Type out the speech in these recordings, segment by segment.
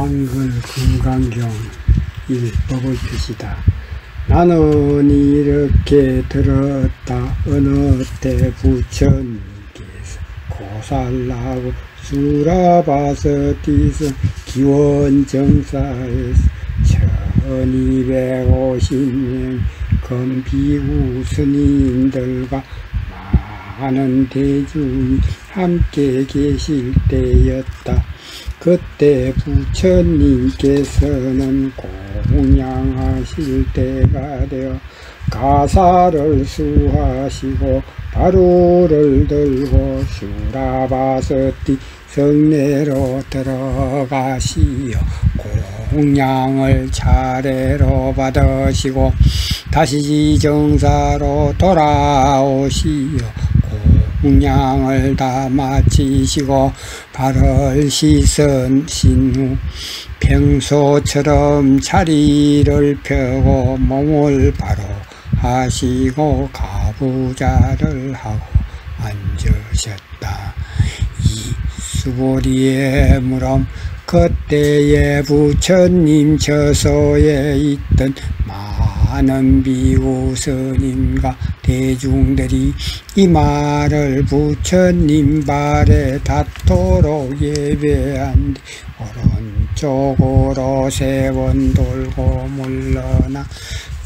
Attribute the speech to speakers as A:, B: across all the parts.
A: 한글 금강경 일법의 뜻이다. 나는 이렇게 들었다. 어느 때 부처님께서 고살나고 수라바서 뒤선 기원정사에서 1250명 금비구 스님들과 많은 대중이 함께 계실 때였다. 그때 부처님께서는 공양하실 때가 되어 가사를 수하시고 바루를 들고 수라바서띠 성내로 들어가시어 공양을 차례로 받으시고 다시 정사로 돌아오시어 공양을 다 마치시고 발을 씻으신 후 평소처럼 자리를 펴고 몸을 바로 하시고 가부좌를 하고 앉으셨다. 이 수보리의 물음, 그때의 부처님 처소에 있던 많은 비구 스님과 대중들이 이 말을 부처님 발에 닿도록 예배한 뒤 오른쪽으로 3번 돌고 물러나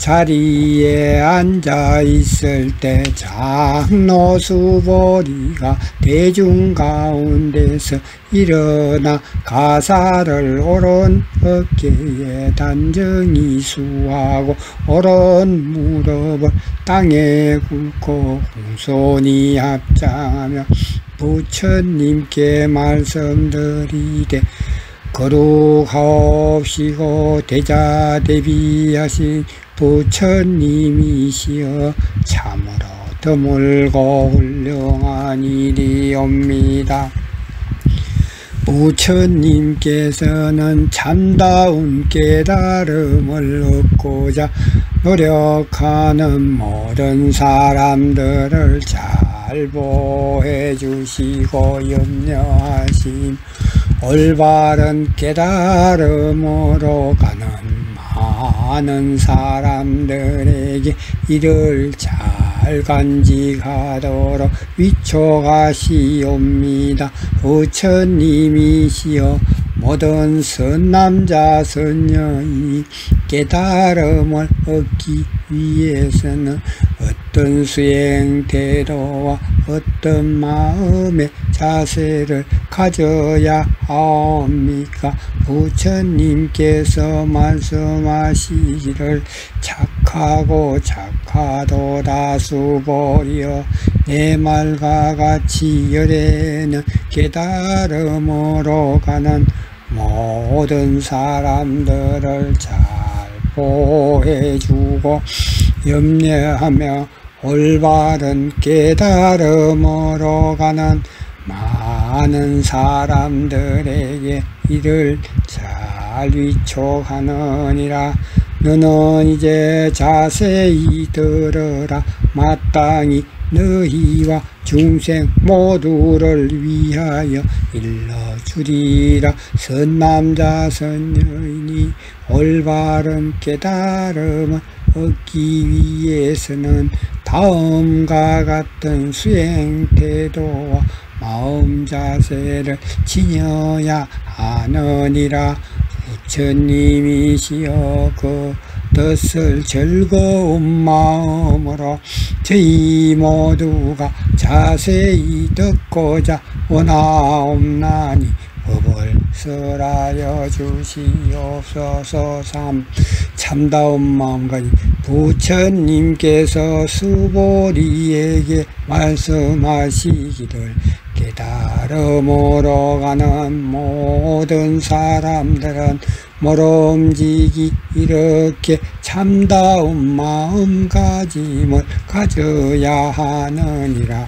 A: 자리에 앉아 있을 때 장로 수보리가 대중 가운데서 일어나 가사를 오른 어깨에 단정히 수하고 오른 무릎을 땅에 꿇고 공손히 합장하며 부처님께 말씀드리되 거룩하옵시고 대자대비하신 부처님이시여 참으로 드물고 훌륭한 일이옵니다. 부처님께서는 참다운 깨달음을 얻고자 노력하는 모든 사람들을 잘 보호해 주시고 염려하신 올바른 깨달음으로 가는 많은 사람들에게 이를 잘 간직하도록 위촉하시옵니다. 부처님이시여 모든 선남자 선녀이 깨달음을 얻기 위해서는 어떤 수행 태도와 어떤 마음의 자세를 가져야 하옵니까? 부처님께서 말씀하시기를 착하고 착하도다 수보리여 내 말과 같이 열에는 깨달음으로 가는 모든 사람들을 잘 보호해주고 염려하며 올바른 깨달음으로 가는 많은 사람들에게 이를 잘 위촉하느니라. 너는 이제 자세히 들으라. 마땅히 너희와 중생 모두를 위하여 일러주리라. 선남자 선녀이니 올바른 깨달음을 얻기 위해서는 다음과 같은 수행 태도와 마음 자세를 지녀야 하느니라. 부처님이시여 그 뜻을 즐거운 마음으로 저희 모두가 자세히 듣고자 원하옵나니 법을 설하여 주시옵소서. 참다운 마음과 부처님께서 수보리에게 말씀하시기를 깨달음으로 가는 모든 사람들은 모름지기 이렇게 참다운 마음가짐을 가져야 하느니라.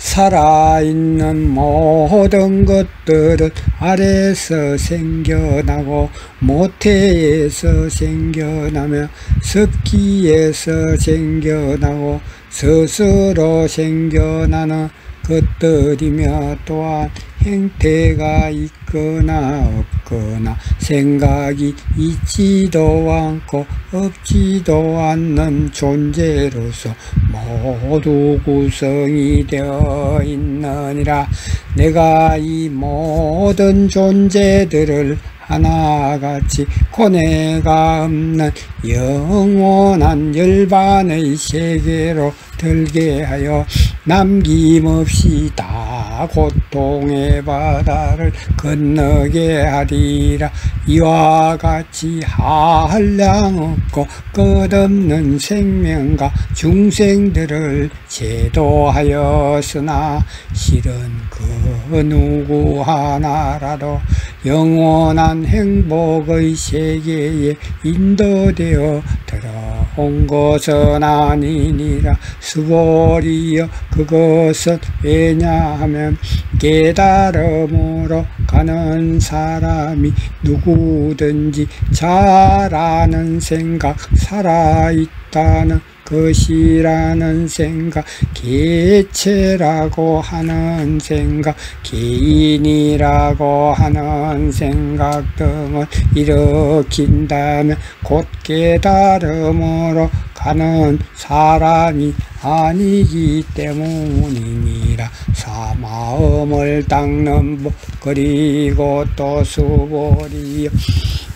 A: 살아있는 모든 것들은 아래서 생겨나고 모태에서 생겨나며 습기에서 생겨나고 스스로 생겨나는 그 것들이며 또한 행태가 있거나 없거나 생각이 있지도 않고 없지도 않는 존재로서 모두 구성이 되어 있느니라. 내가 이 모든 존재들을 하나같이 고뇌가 없는 영원한 열반의 세계로 들게 하여 남김없이 다 고통의 바다를 건너게 하리라. 이와 같이 한량없고 끝없는 생명과 중생들을 제도하였으나 실은 그 누구 하나라도 영원한 행복의 세계에 인도되어 들어온 것은 아니니라. 수보리여, 그것은 왜냐하면 깨달음으로 가는 사람이 누구든지 잘 아는 생각, 살아있다는 것이라는 생각, 개체라고 하는 생각, 개인이라고 하는 생각 등을 일으킨다면 곧 깨달음으로 가는 사람이 아니기 때문이니라. 사마음을 닦는 법, 그리고 또 수보리여,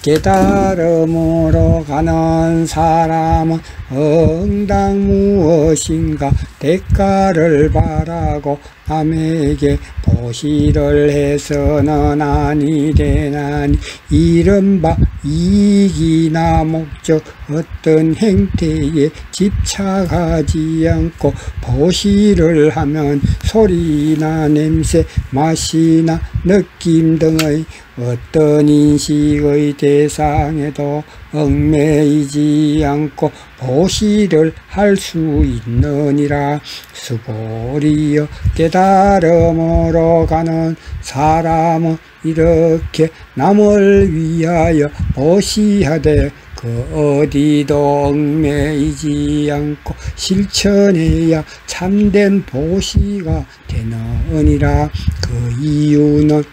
A: 깨달음으로 가는 사람은 응당 무엇인가 대가를 바라고 남에게 보시를 해서는 아니 되나니, 이른바 이익이나 목적 어떤 행태에 집착하지 않고 보시를 하면 소리나 냄새, 맛이나 느낌 등의 어떤 인식의 대상에도 얽매이지 않고 보시를 할 수 있느니라. 수보리여, 깨달음으로 가는 사람은 이렇게 남을 위하여 보시하되 그 어디도 얽매이지 않고 실천해야 참된 보시가 되느니라. 그 이유는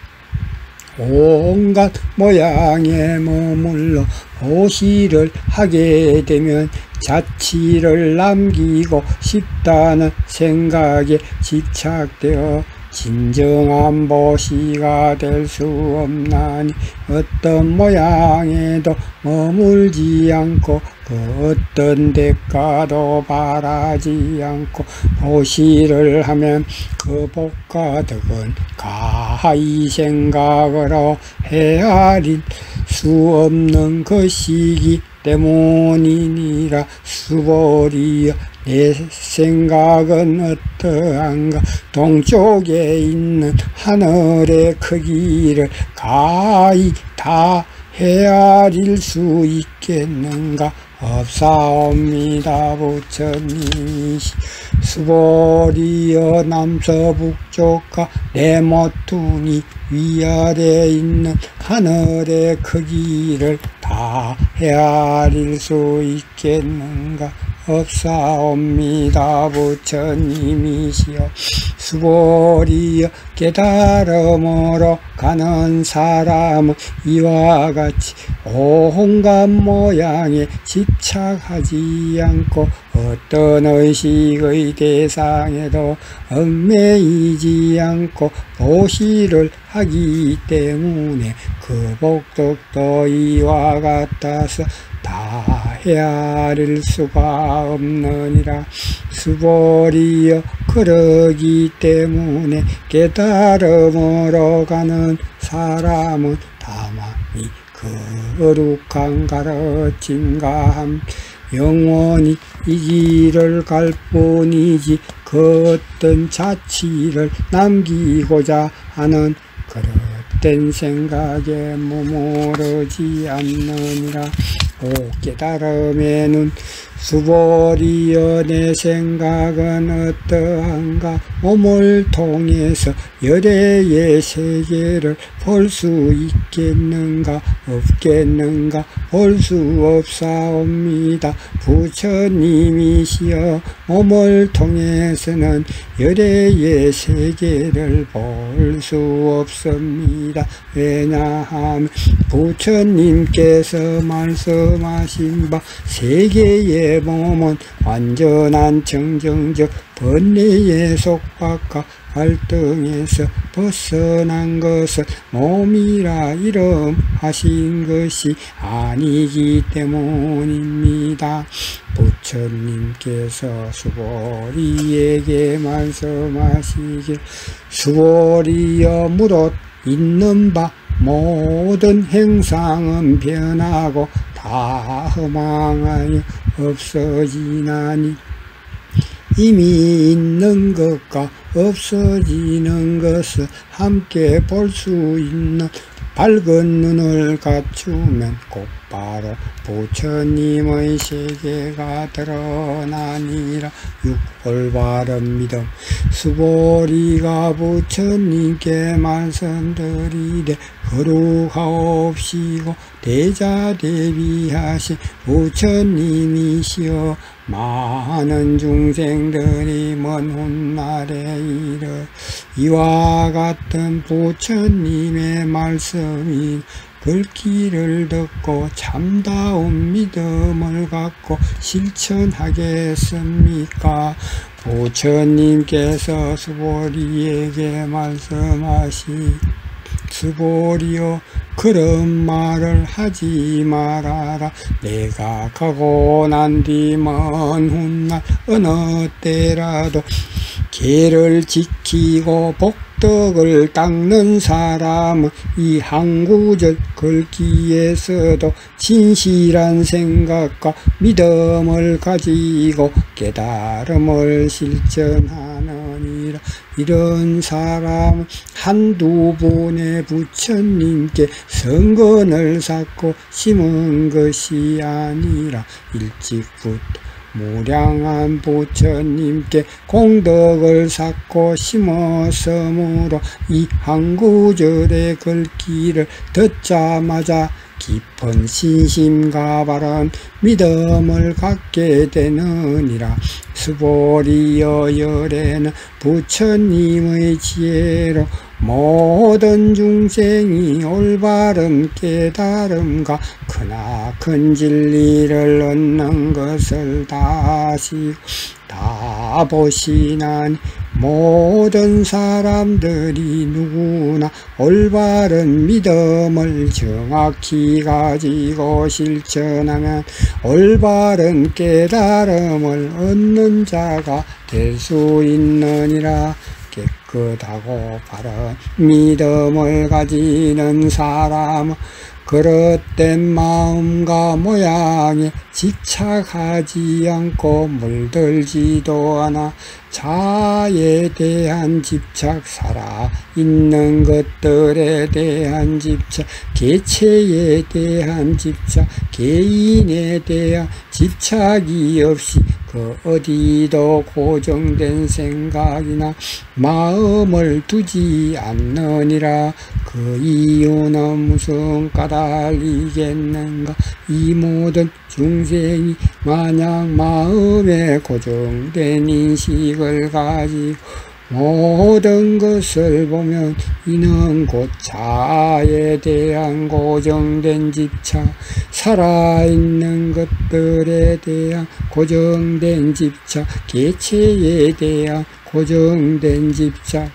A: 온갖 모양에 머물러 보시를 하게 되면 자취를 남기고 싶다는 생각에 집착되어 진정한 보시가 될 수 없나니, 어떤 모양에도 머물지 않고 그 어떤 대가도 바라지 않고 보시를 하면 그 복과 덕은 가히 생각으로 헤아릴 수 없는 것이기 때문이니라. 수보리여, 내 생각은 어떠한가? 동쪽에 있는 하늘의 크기를 가히 다 헤아릴 수 있겠는가? 없사옵니다. 부처님. 수보리여, 남서북쪽과 내 모퉁이 위아래 있는 하늘의 크기를 다 헤아릴 수 있겠는가? 없사옵니다. 부처님이시여. 수보리여, 깨달음으로 가는 사람은 이와 같이 온갖 모양에 집착하지 않고 어떤 의식의 대상에도 얽매이지 않고 보시를 하기 때문에 그 복덕도 이와 같아서 다 헤아릴 수가 없느니라. 수보리여, 그러기 때문에 깨달음으로 가는 사람은 다만 이 거룩한 가르침과 함 영원히 이 길을 갈 뿐이지 그 어떤 자취를 남기고자 하는 그릇된 생각에 머무르지 않느니라. 오 깨달음의 눈 수보리여 내 생각은 어떠한가. 몸을 통해서 열애의 세계를 볼 수 있겠는가 없겠는가. 볼 수 없사옵니다. 부처님이시여 몸을 통해서는 열애의 세계를 볼 수 없습니다. 왜냐하면 부처님께서 말씀하신 바 세계의 몸은 완전한 정정적 번뇌의 속박과 활동에서 벗어난 것을 몸이라 이름하신 것이 아니기 때문입니다. 부처님께서 수보리에게 말씀하시길 수보리여 무릇 있는 바 모든 행상은 변하고 다 허망하여 없어지나니 이미 있는 것과 없어지는 것을 함께 볼 수 있는 밝은 눈을 갖추면 곧바로 부처님의 세계가 드러나니라. 올바른 믿음. 수보리가 부처님께 말씀드리되 거룩하옵시고 대자대비하신 부처님이시여 많은 중생들이 먼 훗날에 이르 이와 같은 부처님의 말씀이 글귀를 듣고 참다운 믿음을 갖고 실천하겠습니까? 부처님께서 수보리에게 말씀하시 수보리여 그런 말을 하지 말아라. 내가 가고 난 뒤 먼 훗날 어느 때라도 계를 지키고 복덕을 닦는 사람은 이 한 구절 글귀에서도 진실한 생각과 믿음을 가지고 깨달음을 실천하느니라. 이런 사람은 한두 분의 부처님께 성근을 쌓고 심은 것이 아니라 일찍부터 무량한 부처님께 공덕을 쌓고 심었으므로 이 한 구절의 글귀를 듣자마자 깊은 신심과 바른 믿음을 갖게 되느니라. 수보리여 열애는 부처님의 지혜로 모든 중생이 올바른 깨달음과 크나큰 진리를 얻는 것을 다시 다 보시나니 모든 사람들이 누구나 올바른 믿음을 정확히 가지고 실천하면 올바른 깨달음을 얻는 자가 될 수 있느니라. 깨끗하고 바른 믿음을 가지는 사람은 그릇된 마음과 모양에 집착하지 않고 물들지도 않아 자아에 대한 집착, 살아있는 것들에 대한 집착, 개체에 대한 집착, 개인에 대한 집착이 없이 그 어디도 고정된 생각이나 마음을 두지 않느니라. 그 이유는 무슨 까닭이겠는가. 이 모든 중생이 만약 마음에 고정된 인식을 가지고 모든 것을 보면 이는 곧 자아에 대한 고정된 집착, 살아있는 것들에 대한 고정된 집착, 개체에 대한 고정된 집착,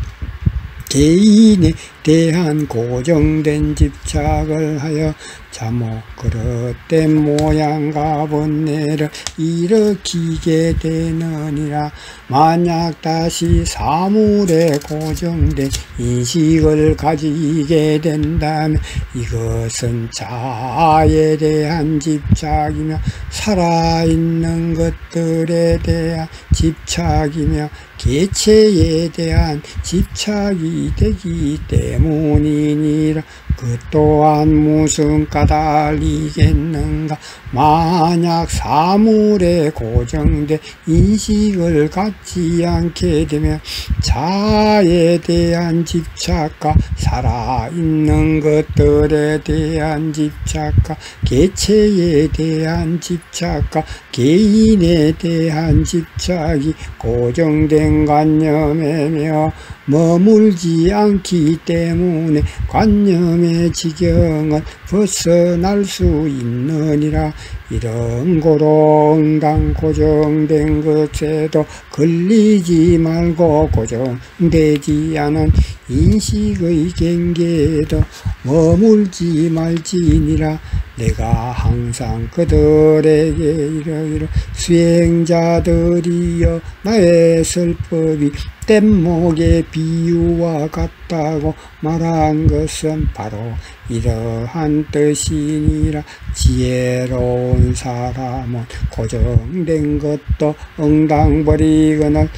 A: 개인에 대한 고정된 집착을 하여 자모 그릇된 모양과 번뇌를 일으키게 되느니라. 만약 다시 사물에 고정된 인식을 가지게 된다면 이것은 자아에 대한 집착이며 살아있는 것들에 대한 집착이며 개체에 대한 집착이 되기 때문이니라. 그 또한 무슨 까닭이겠는가. 만약 사물에 고정돼 인식을 갖지 않게 되면 자아에 대한 집착과 살아있는 것들에 대한 집착과 개체에 대한 집착과 개인에 대한 집착이 고정된 관념이며 머물지 않기 때문에 관념의 지경을 벗어날 수 있느니라. 이런 고롱당 고정된 것에도 걸리지 말고 고정되지 않은 인식의 경계에도 머물지 말지니라. 내가 항상 그들에게 이러이러 수행자들이여 나의 설법이 뗏목의 비유와 같다고 말한 것은 바로 이러한 뜻이니라. 지혜로운 사람은 고정된 것도 엉당버리거늘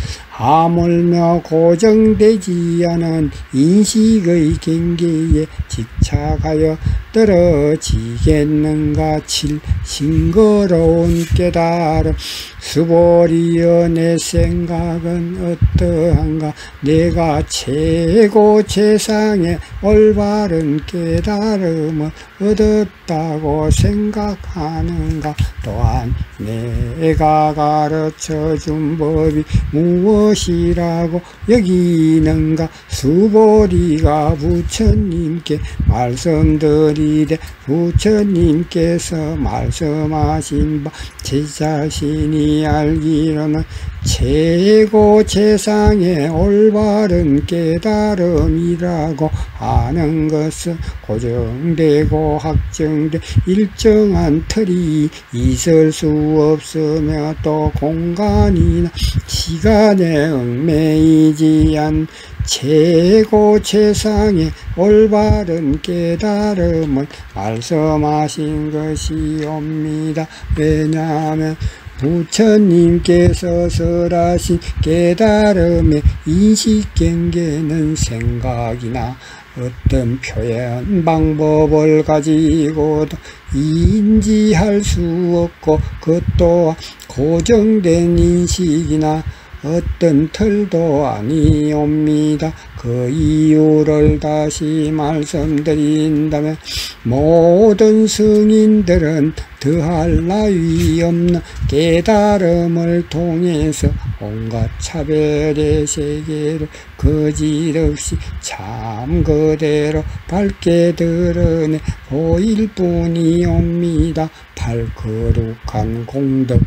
A: 하물며 고정되지 않은 인식의 경계에 집착하여 떨어지겠는가. 7. 싱거로운 깨달음. 수보리여 내 생각은 어떠한가. 내가 최고 최상의 올바른 깨달음을 얻었다고 생각하는가. 또한 내가 가르쳐준 법이 무엇이라고 여기는가. 수보리가 부처님께 말씀드리되 부처님께서 말씀하신 바 제 자신이 알기로는 최고 최상의 올바른 깨달음이라고 하는 것은 고정되고 확정된 일정한 틀이 있을 수 없으며 또 공간이나 시간에 얽매이지 않은 최고 최상의 올바른 깨달음을 말씀하신 것이옵니다. 왜냐하면 부처님께서 설하신 깨달음의 인식경계는 생각이나 어떤 표현 방법을 가지고도 인지할 수 없고 그 또한 고정된 인식이나 어떤 틀도 아니옵니다. 그 이유를 다시 말씀드린다면 모든 승인들은 더할 나위 없는 깨달음을 통해서 온갖 차별의 세계를 거짓없이 참 그대로 밝게 드러내 보일 뿐이옵니다. 발거룩한 공덕.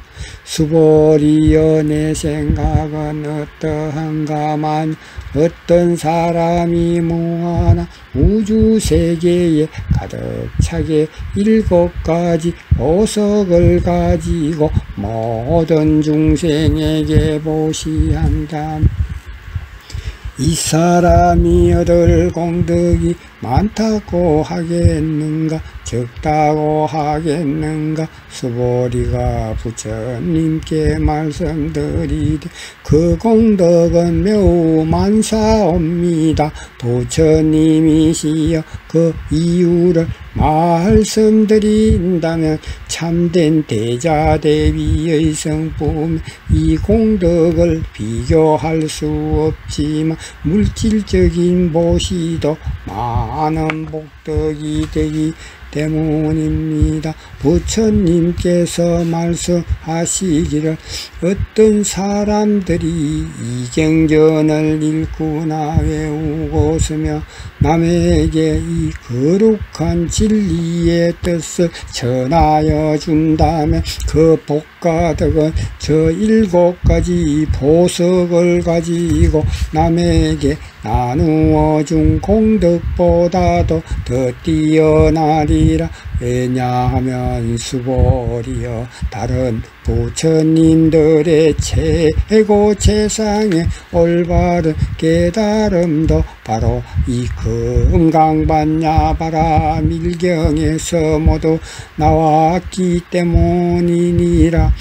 A: 수보리여 내 생각은 어떠한가만 어떤 사람이 무한한 우주세계에 가득 차게 7가지 보석을 가지고 모든 중생에게 보시한다면 이 사람이 얻을 공덕이 많다고 하겠는가 적다고 하겠는가. 수보리가 부처님께 말씀드리되 그 공덕은 매우 많사옵니다. 부처님이시여 그 이유를 말씀드린다면 참된 대자대비의 성품 이 공덕을 비교할 수 없지만 물질적인 보시도 많은 복덕이 되기 때문입니다. 부처님께서 말씀하시기를 어떤 사람들이 이경전을 읽구나 외우고 서며 남에게 이 거룩한 진리의 뜻을 전하여 준다면 그 복가덕은 저 7가지 보석을 가지고 남에게 나누어 준 공덕보다도 더 뛰어나리라. 왜냐하면 수보리여 다른 부처님들의 최고 최상의 올바른 깨달음도 바로 이 금강반야바라 밀경에서 모두 나왔기 때문이니라.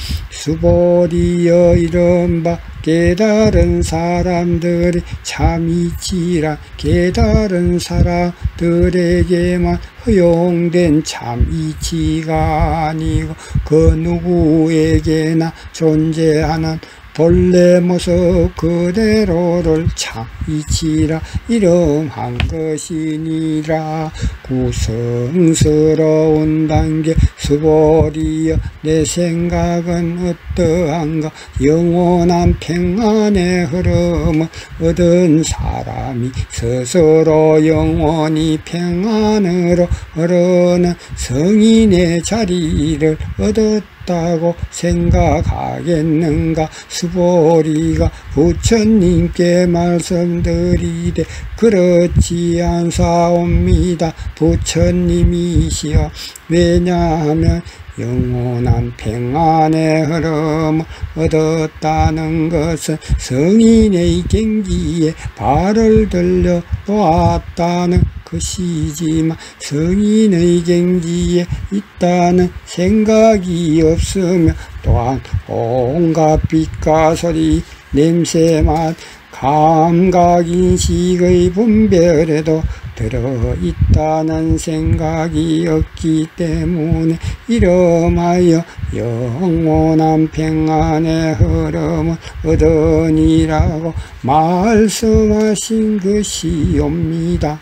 A: 수보리여 이른바 깨달은 사람들이 참이치라. 깨달은 사람들에게만 허용된 참이치가 아니고 그 누구에게나 존재하는 본래 모습 그대로를 참이치라 이름한 것이니라. 구성스러운 단계 수보리여 내 생각은 어떠한가. 영원한 평안의 흐름을 얻은 사람이 스스로 영원히 평안으로 흐르는 성인의 자리를 얻었다고 생각하겠는가. 수보리가 부처님께 말씀드리되 그렇지 않사옵니다. 부처님이시여. 왜냐하면 영원한 평안의 흐름을 얻었다는 것은 성인의 경지에 발을 들려 놓았다는 것이지만 성인의 경지에 있다는 생각이 없으며 또한 온갖 빛과 소리, 냄새, 맛, 감각, 인식의 분별에도 들어있다는 생각이 없기 때문에 이름하여 영원한 평안의 흐름을 얻으니라고 말씀하신 것이옵니다.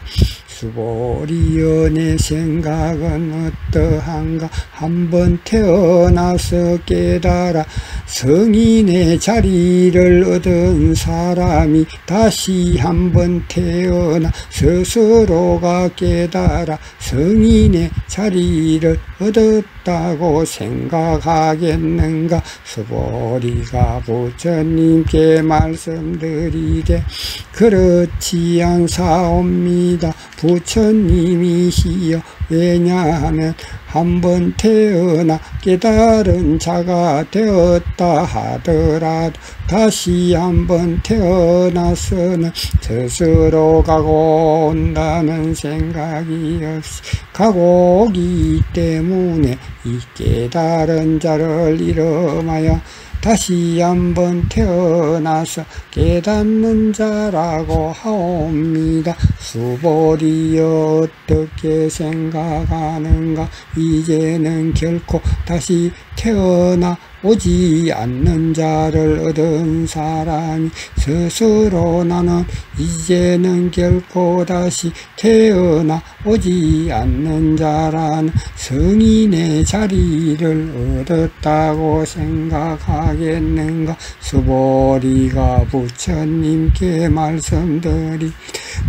A: 수보리여 내 생각은 어떠한가. 한번 태어나서 깨달아 성인의 자리를 얻은 사람이 다시 한번 태어나 스스로가 깨달아 성인의 자리를 얻었다고 생각하겠는가. 수보리가 부처님께 말씀드리되 그렇지 않사옵니다. 부처님이시여. 왜냐하면 한번 태어나 깨달은 자가 되었다 하더라도 다시 한번 태어나서는 스스로 가고 온다는 생각이 없이 가고 오기 때문에 이 깨달은 자를 이름하여 다시 한번 태어나서 깨닫는 자라고 하옵니다. 수보리여 어떻게 생각하는가. 이제는 결코 다시 태어나 오지 않는 자를 얻은 사람이 스스로 나는 이제는 결코 다시 태어나 오지 않는 자라는 성인의 자리를 얻었다고 생각하겠는가. 수보리가 부처님께 말씀드리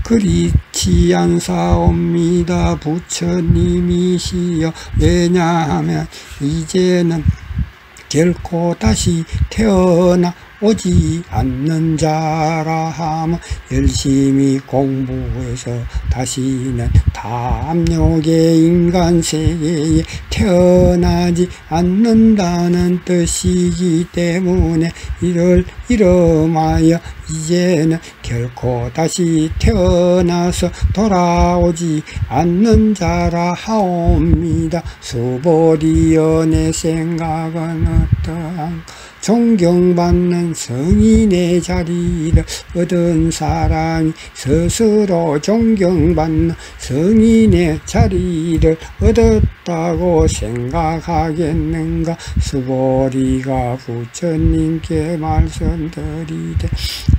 A: 그렇지 않사옵니다. 부처님이시여. 왜냐하면 이제는 결코 다시 태어나 오지 않는 자라 하면 열심히 공부해서 다시는 탐욕의 인간 세계에 태어나지 않는다는 뜻이기 때문에 이를 이름하여 이제는 결코 다시 태어나서 돌아오지 않는 자라 하옵니다. 수보리여 내 생각은 어떠한가. 존경받는 성인의 자리를 얻은 사람이 스스로 존경받는 성인의 자리를 얻었다고 생각하겠는가. 수보리가 부처님께 말씀드리되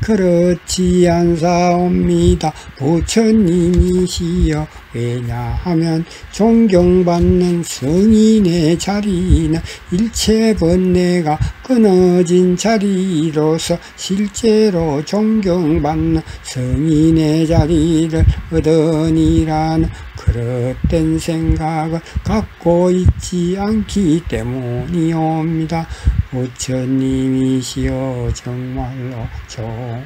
A: 그렇지 않사옵니다. 부처님이시여. 왜냐하면 존경받는 성인의 자리는 일체 번뇌가 끊어진 자리로서 실제로 존경받는 성인의 자리를 얻으니라는 그릇된 생각을 갖고 있지 않기 때문이옵니다. 부처님이시여. 정말로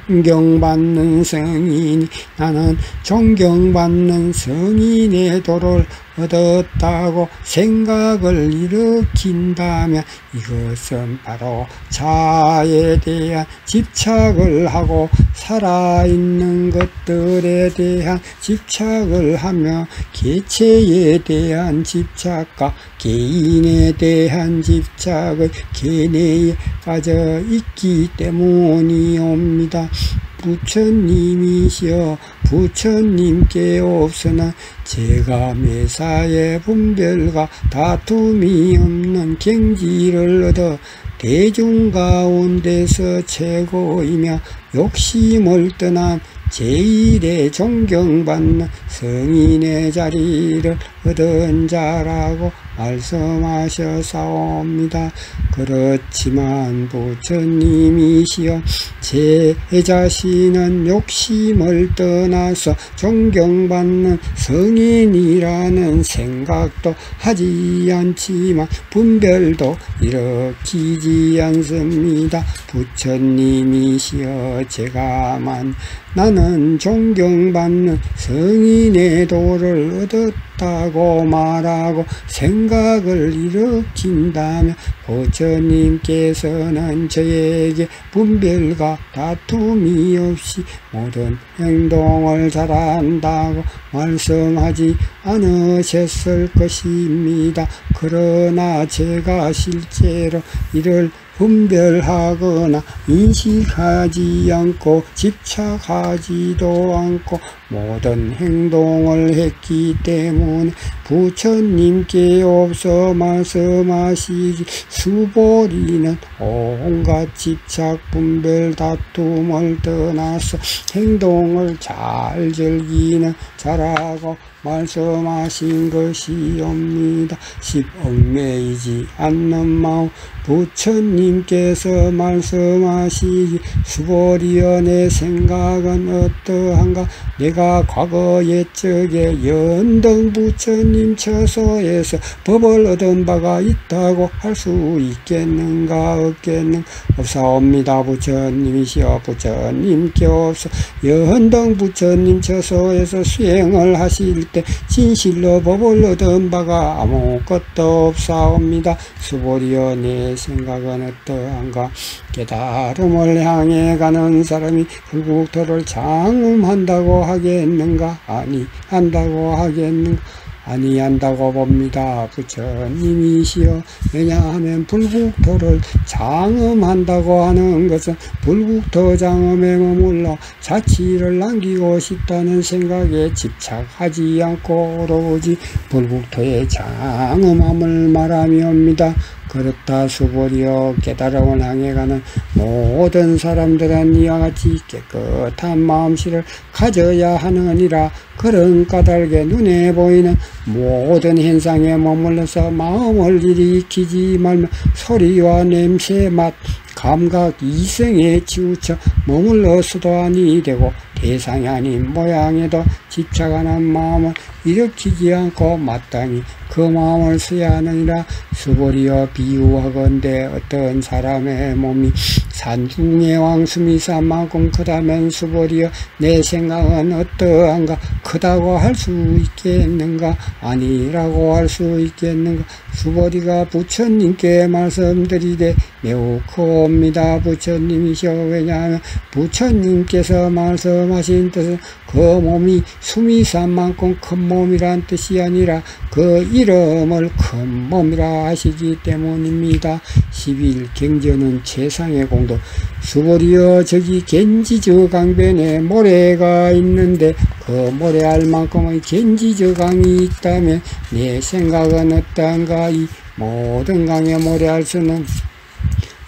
A: 존경받는 성인이 나는 존경받는 성인의 도를 얻었다고 생각을 일으킨다면 이것은 바로 자아에 대한 집착을 하고 살아있는 것들에 대한 집착을 하며 개체에 대한 집착과 개인에 대한 집착의 계내에 빠져 있기 때문이옵니다. 부처님이시여 부처님께 없으나 제가 매사에 분별과 다툼이 없는 경지를 얻어 대중 가운데서 최고이며 욕심을 떠난 제1의 존경받는 성인의 자리를 얻은 자라고 말씀하셨사옵니다. 그렇지만 부처님이시여 제 자신은 욕심을 떠나서 존경받는 성인이라는 생각도 하지 않지만 분별도 일으키지 않습니다. 부처님이시여 제가만 나는 존경받는 성인의 도를 얻었다고 말하고 생각을 일으킨다면 부처님께서는 저에게 분별과 다툼이 없이 모든 행동을 잘한다고 말씀하지 않으셨을 것입니다. 그러나 제가 실제로 이를 분별하거나 인식하지 않고 집착하지도 않고 모든 행동을 했기 때문에 부처님께 없어 말씀하시기 수보리는 온갖 집착, 분별, 다툼을 떠나서 행동을 잘 즐기는 자라고 말씀하신 것이옵니다. 십억매이지 않는 마음 부처님께서 말씀하시기 수보리여 내 생각은 어떠한가? 내가 과거 옛적에 연등 부처님 처소에서 법을 얻은 바가 있다고 할 수 있겠는가 없겠는가? 없사옵니다. 부처님이시여 부처님께 없어 연등 부처님 처소에서 수행을 하실 때 진실로 법을 얻은 바가 아무것도 없사옵니다. 수보리여 내 생각은 어떠한가? 깨달음을 향해 가는 사람이 불국토를 장음한다고 하겠는가? 아니한다고 하겠는가? 아니한다고 봅니다. 부처님이시여 왜냐하면 불국토를 장음한다고 하는 것은 불국토 장음에 머물러 자취를 남기고 싶다는 생각에 집착하지 않고 오로지 불국토의 장음함을 말하미옵니다. 그렇다 수보리여 깨달음을 향해 가는 모든 사람들은 이와 같이 깨끗한 마음씨를 가져야 하느니라. 그런 까닭에 눈에 보이는 모든 현상에 머물러서 마음을 일으키지 말며 소리와 냄새, 맛, 감각, 이성에 치우쳐 머물러서도 아니 되고 대상이 아닌 모양에도 집착하는 마음을 일으키지 않고 마땅히 그 마음을 써야 하느니라. 수보리여 비유하건대 어떤 사람의 몸이 산중의 왕숨이 싼 만큼 크다면 수보리여 내 생각은 어떠한가? 크다고 할 수 있겠는가? 아니라고 할 수 있겠는가? 수보리가 부처님께 말씀드리되 매우 크옵니다. 부처님이시여 왜냐하면 부처님께서 말씀하신 뜻은 그 몸이 숨이 싼 만큼 큰 몸이란 뜻이 아니라 그 이름을 큰 몸이라 하시기 때문입니다. 10일 경전은 최상의 공도 수보리여 저기 겐지저 강변에 모래가 있는데 그 모래 알만큼의 겐지저 강이 있다면 내 생각은 어떠한가? 이 모든 강에 모래알 수는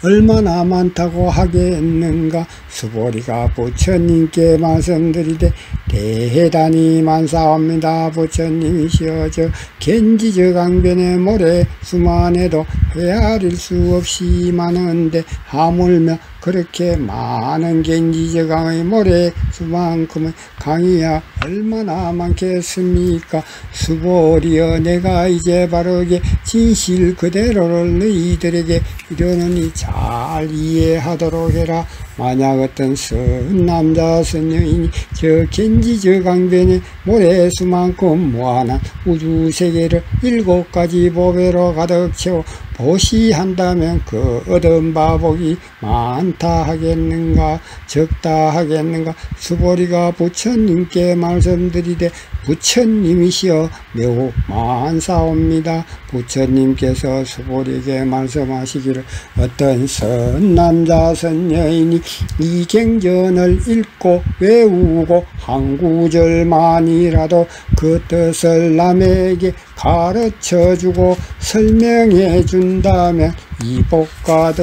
A: 얼마나 많다고 하겠는가? 수보리가 부처님께 말씀드리되 대단히 많사옵니다. 부처님이시여 저 겐지저 강변의 모래 수만 해도 헤아릴 수 없이 많은데 하물며 그렇게 많은 겐지저 강의 모래 수만큼의 강이야 얼마나 많겠습니까? 수보리여 내가 이제 바르게 진실 그대로를 너희들에게 이르느니 잘 이해하도록 해라. 만약 어떤 선남자 선여인이 저 겐지 저 강변에 모래수만큼 무한한 우주세계를 7가지 보배로 가득 채워 보시한다면 그 얻은 바복이 많다 하겠는가 적다 하겠는가. 수보리가 부처님께 말씀드리되 부처님이시여 매우 많사옵니다. 부처님께서 수보리에게 말씀하시기를 어떤 선남자 선여인이 이 경전을 읽고 외우고 한 구절만이라도 그 뜻을 남에게 가르쳐주고 설명해 준다면 이 복과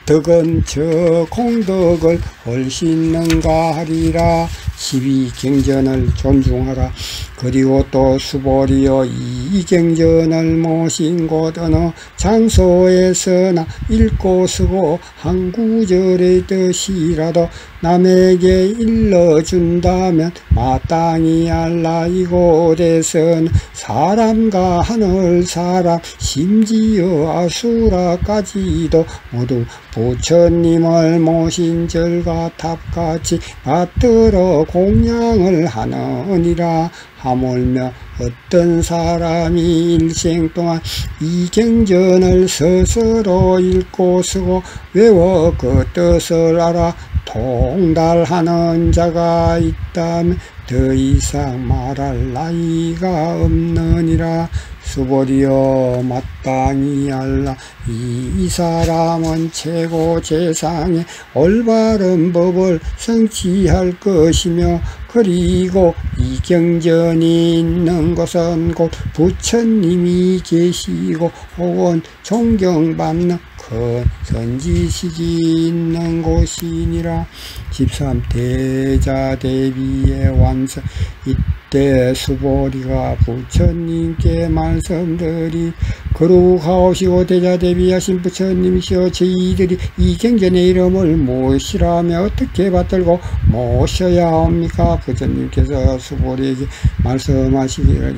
A: 덕은 저 공덕을 훨씬는가 하리라. 12경전을 존중하라. 그리고 또 수보리여 이 경전을 모신 곳 어느 장소에서나 읽고 쓰고 한 구절의 뜻이라도 남에게 일러준다면 마땅히 알라. 이곳에서는 사람과 하늘 사람 심지어 아수라까지도 모두 부처님을 모신 절과 탑같이 받들어 공양을 하느니라. 하물며 어떤 사람이 일생 동안 이 경전을 스스로 읽고 쓰고 외워 그 뜻을 알아 통달하는 자가 있다면 더 이상 말할 나이가 없느니라. 수보리여 마땅히 알라. 이 사람은 최고 재상의 올바른 법을 성취할 것이며 그리고 이 경전이 있는 곳은 곧 부처님이 계시고 혹은 존경받는 큰 선지식이 있는 곳이니라. 13대자대비의 완성. 이때 수보리가 부처님께 말씀드리 거룩하오시고 대자대비하신 부처님이시여 저희들이 이 경전의 이름을 무엇이라며 어떻게 받들고 모셔야 합니까? 부처님께서 수보리에게 말씀하시기를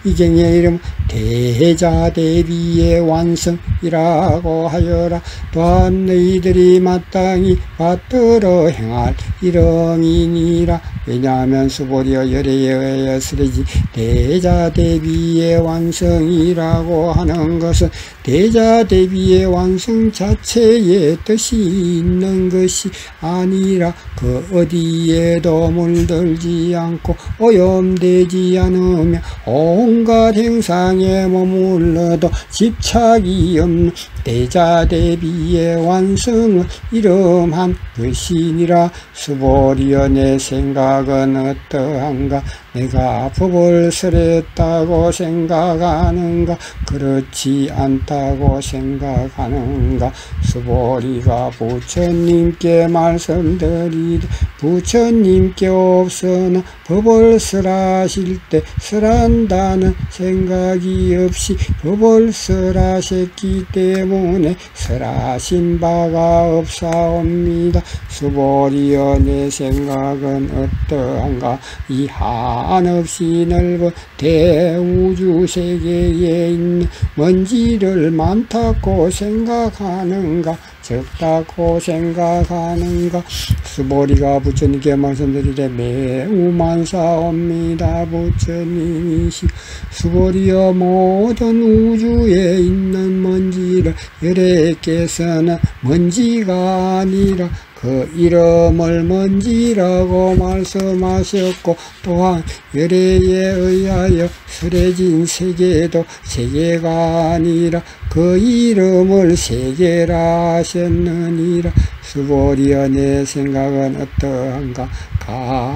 A: 이 경의 이름 대자대비의 완성이라고 하여라. 또한 너희들이 마땅히 받들어 행할 이름이니라. 왜냐하면 수보리여 열애에 의하여 쓰레지 대자대비의 완성이라고 하는 것은 대자대비의 완성 자체의 뜻이 있는 것이 아니라 그 어디에도 물들지 않고 오염되지 않으며 온갖 행상에 머물러도 집착이 없는 대자대비의 완성을 이름한 것이니라. 수보리여 내 생각은 어떠한가? 내가 법을 설했다고 생각하는가? 그렇지 않다고 생각하는가? 수보리가 부처님께 말씀드리되 부처님께 없으나 법을 설하실 때 설한다는 생각이 없이 법을 설하셨기 때문에 설하신 바가 없사옵니다. 수보리여 내 생각은 어떠한가? 이 한없이 넓은 대우주 세계에 있는 먼지를 많다고 생각하는가? 적다고 생각하는가? 수보리가 부처님께 말씀드리되 매우 많사옵니다. 부처님이시 수보리여 모든 우주에 있는 먼지를 열애께서는 먼지가 아니라 그 이름을 먼지라고 말씀하셨고 또한 열애에 의하여 설해진 세계도 세계가 아니라 그 이름을 세계라 하셨느니라. 수보리여 내 생각은 어떠한가?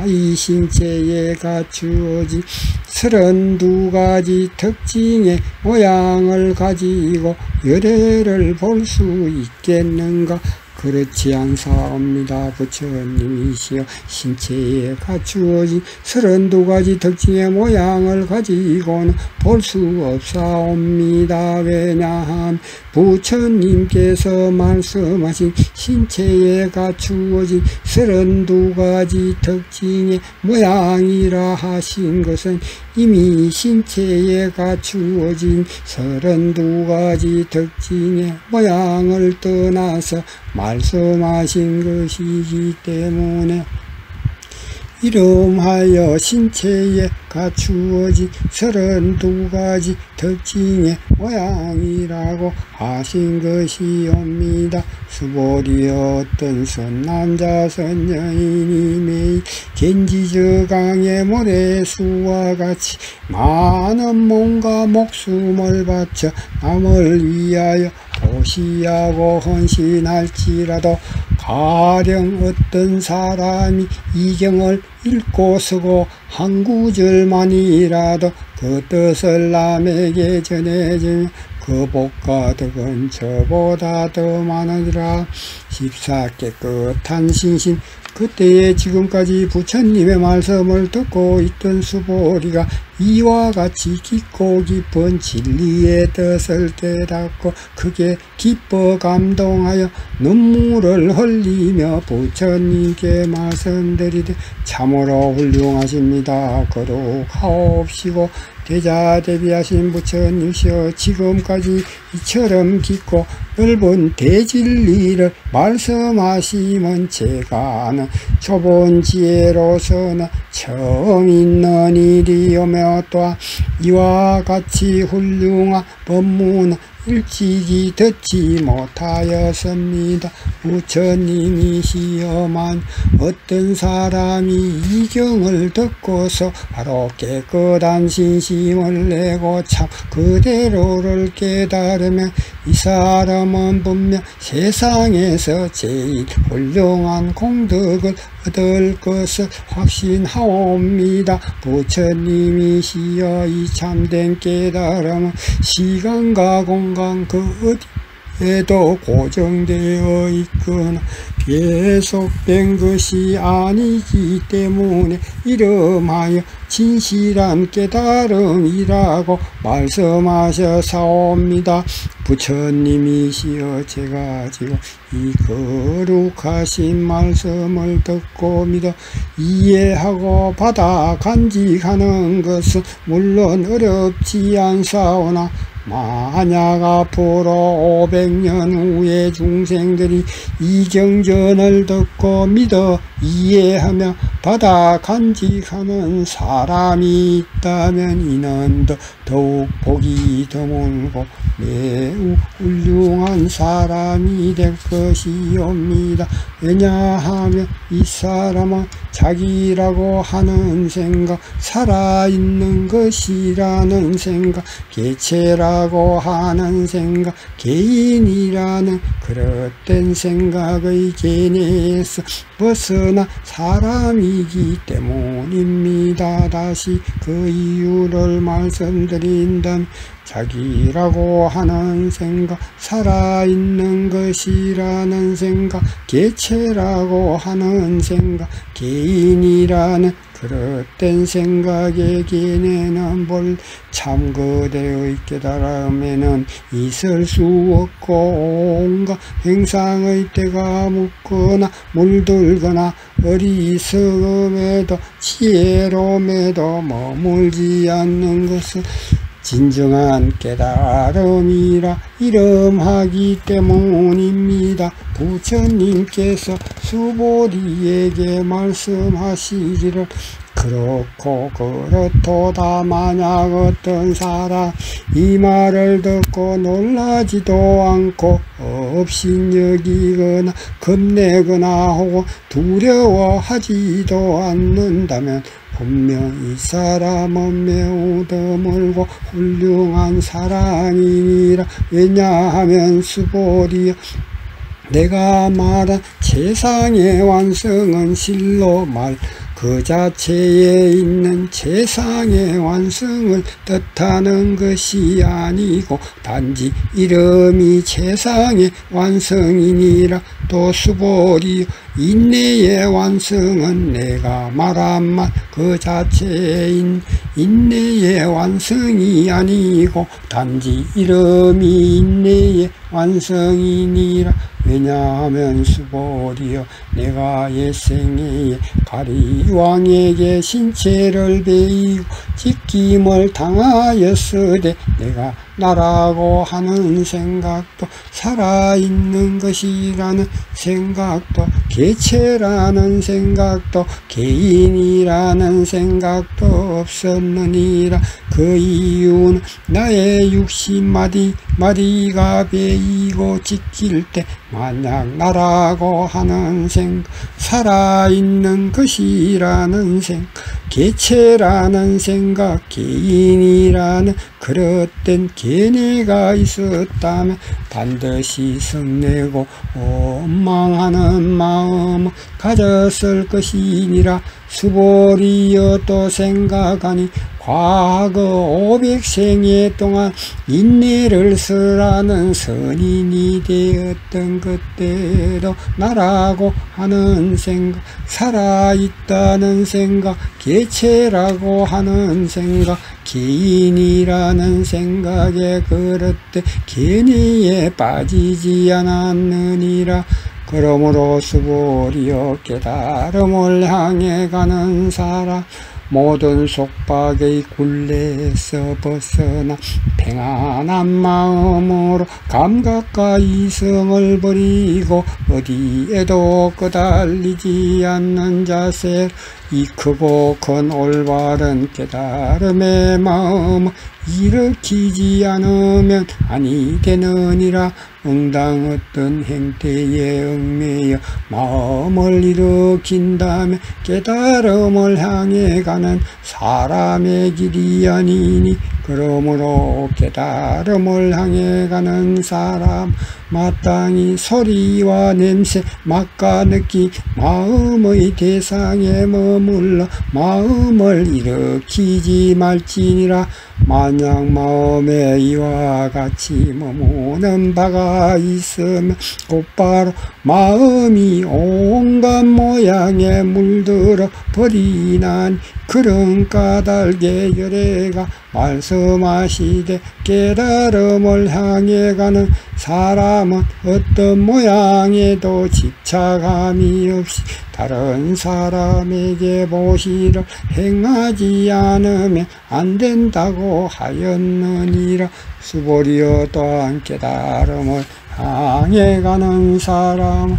A: 이 신체에 갖추어진 32가지 특징의 모양을 가지고 열애를 볼 수 있겠는가? 그렇지 않사옵니다. 부처님이시여 신체에 갖추어진 32가지 특징의 모양을 가지고는 볼 수 없사옵니다. 왜냐하면 부처님께서 말씀하신 신체에 갖추어진 32가지 특징의 모양이라 하신 것은 이미 신체에 갖추어진 32가지 특징의 모양을 떠나서 말씀하신 것이기 때문에 이름하여 신체에 갖추어진 32가지 특징의 모양이라고 하신 것이옵니다. 수보리 어떤 선남자 선여인이 매일 겐지저강의 모래수와 같이 많은 몸과 목숨을 바쳐 남을 위하여 도시하고 헌신할지라도 가령 어떤 사람이 이경을 읽고 쓰고 한 구절만이라도 그 뜻을 남에게 전해주면 그 복과 덕은 저보다 더 많으리라. 14 깨끗한 신신 그때에 지금까지 부처님의 말씀을 듣고 있던 수보리가 이와 같이 깊고 깊은 진리의 뜻을 깨닫고 크게 기뻐 감동하여 눈물을 흘리며 부처님께 말씀드리되 참으로 훌륭하십니다. 거룩하옵시고 대자대비하신 부처님이시여 지금까지 이처럼 깊고 넓은 대진리를 말씀하시면 제가 아는 좁은 지혜로서는 처음 있는 일이오며 또한 이와 같이 훌륭한 법문은 일찍이 듣지 못하였습니다. 부처님이시여만 어떤 사람이 이 경을 듣고서 바로 깨끗한 신심을 내고 참 그대로를 깨달으면 이 사람은 분명 세상에서 제일 훌륭한 공덕을 얻을 것을 확신하옵니다. 부처님이시여 이 참된 깨달음은 시간과 공간 그 어디에도 고정되어 있거나 계속된 것이 아니기 때문에 이름하여 진실한 깨달음이라고 말씀하셔사옵니다. 부처님이시여 제가 지금 이 거룩하신 말씀을 듣고 믿어 이해하고 받아 간직하는 것은 물론 어렵지 않사오나 만약 앞으로 500년 후에 중생들이 이 경전을 듣고 믿어 이해하며 받아 간직하는 사람이 있다면 이는 더욱 복이 드물고 매우 훌륭한 사람이 될 것이옵니다. 왜냐하면 이 사람은 자기라고 하는 생각, 살아있는 것이라는 생각, 개체라고 하는 생각, 개인이라는 그릇된 생각의 개념에서 벗어나 사람이기 때문입니다. 다시 그 이유를 말씀드린다면 자기라고 하는 생각, 살아있는 것이라는 생각, 개체라고 하는 생각, 개인이라는 그릇된 생각의 개념은 볼 참그대의 깨달음에는 있을 수 없고 온갖 행상의 때가 묻거나 물들거나 어리석음에도 지혜로움에도 머물지 않는 것을 진정한 깨달음이라 이름하기 때문입니다. 부처님께서 수보리에게 말씀하시기를 그렇고 그렇도다. 만약 어떤 사람 이 말을 듣고 놀라지도 않고 업신여기거나 겁내거나 하고 두려워하지도 않는다면 분명 이 사람은 매우 드물고 훌륭한 사람이니라. 왜냐하면 수보리여 내가 말한 세상의 완성은 실로 말 그 자체에 있는 세상의 완성을 뜻하는 것이 아니고 단지 이름이 세상의 완성이니라. 또 수보리여 인내의 완성은 내가 말한 말 그 자체인 인내의 완성이 아니고 단지 이름이 인내의 완성이니라. 왜냐하면 수보리여 내가 옛생에 가리왕에게 신체를 베이고 찢김을 당하였으되 내가 나라고 하는 생각도 살아있는 것이라는 생각도 개체라는 생각도 개인이라는 생각도 없었느니라. 그 이유는 나의 육신마디가 베이고 찢길 때 만약 나라고 하는 생각 살아있는 것이라는 생각 개체라는 생각 개인이라는 그릇된 견해가 있었다면 반드시 성내고 원망하는 마음을 가졌을 것이니라. 수보리여 또 생각하니 과거 500생애 동안 인내를 쓰라는 선인이 되었던 그때도 나라고 하는 생각 살아있다는 생각 개체라고 하는 생각 개인이라는 생각에 그릇된 견해에 빠지지 않았느니라. 그러므로 수보리여 깨달음을 향해 가는 사람 모든 속박의 굴레에서 벗어나 평안한 마음으로 감각과 이성을 버리고 어디에도 끄달리지 않는 자세 이 크고 큰 올바른 깨달음의 마음을 일으키지 않으면 아니 되느니라. 응당 어떤 행태에 얽매여 마음을 일으킨다면 깨달음을 향해 가는 사람의 길이 아니니 그러므로 깨달음을 향해 가는 사람 마땅히 소리와 냄새 맛과 느낌 마음의 대상에 머물러 마음을 일으키지 말지니라. 만약 마음에 이와 같이 머무는 바가 있으면 곧바로 마음이 온갖 모양에 물들어 버리나니 그런 까닭의 열애가 말씀하시되 깨달음을 향해 가는 사람은 어떤 모양에도 집착함이 없이 다른 사람에게 보시를 행하지 않으면 안 된다고 하였느니라. 수보리여 또한 깨달음을 향해 가는 사람은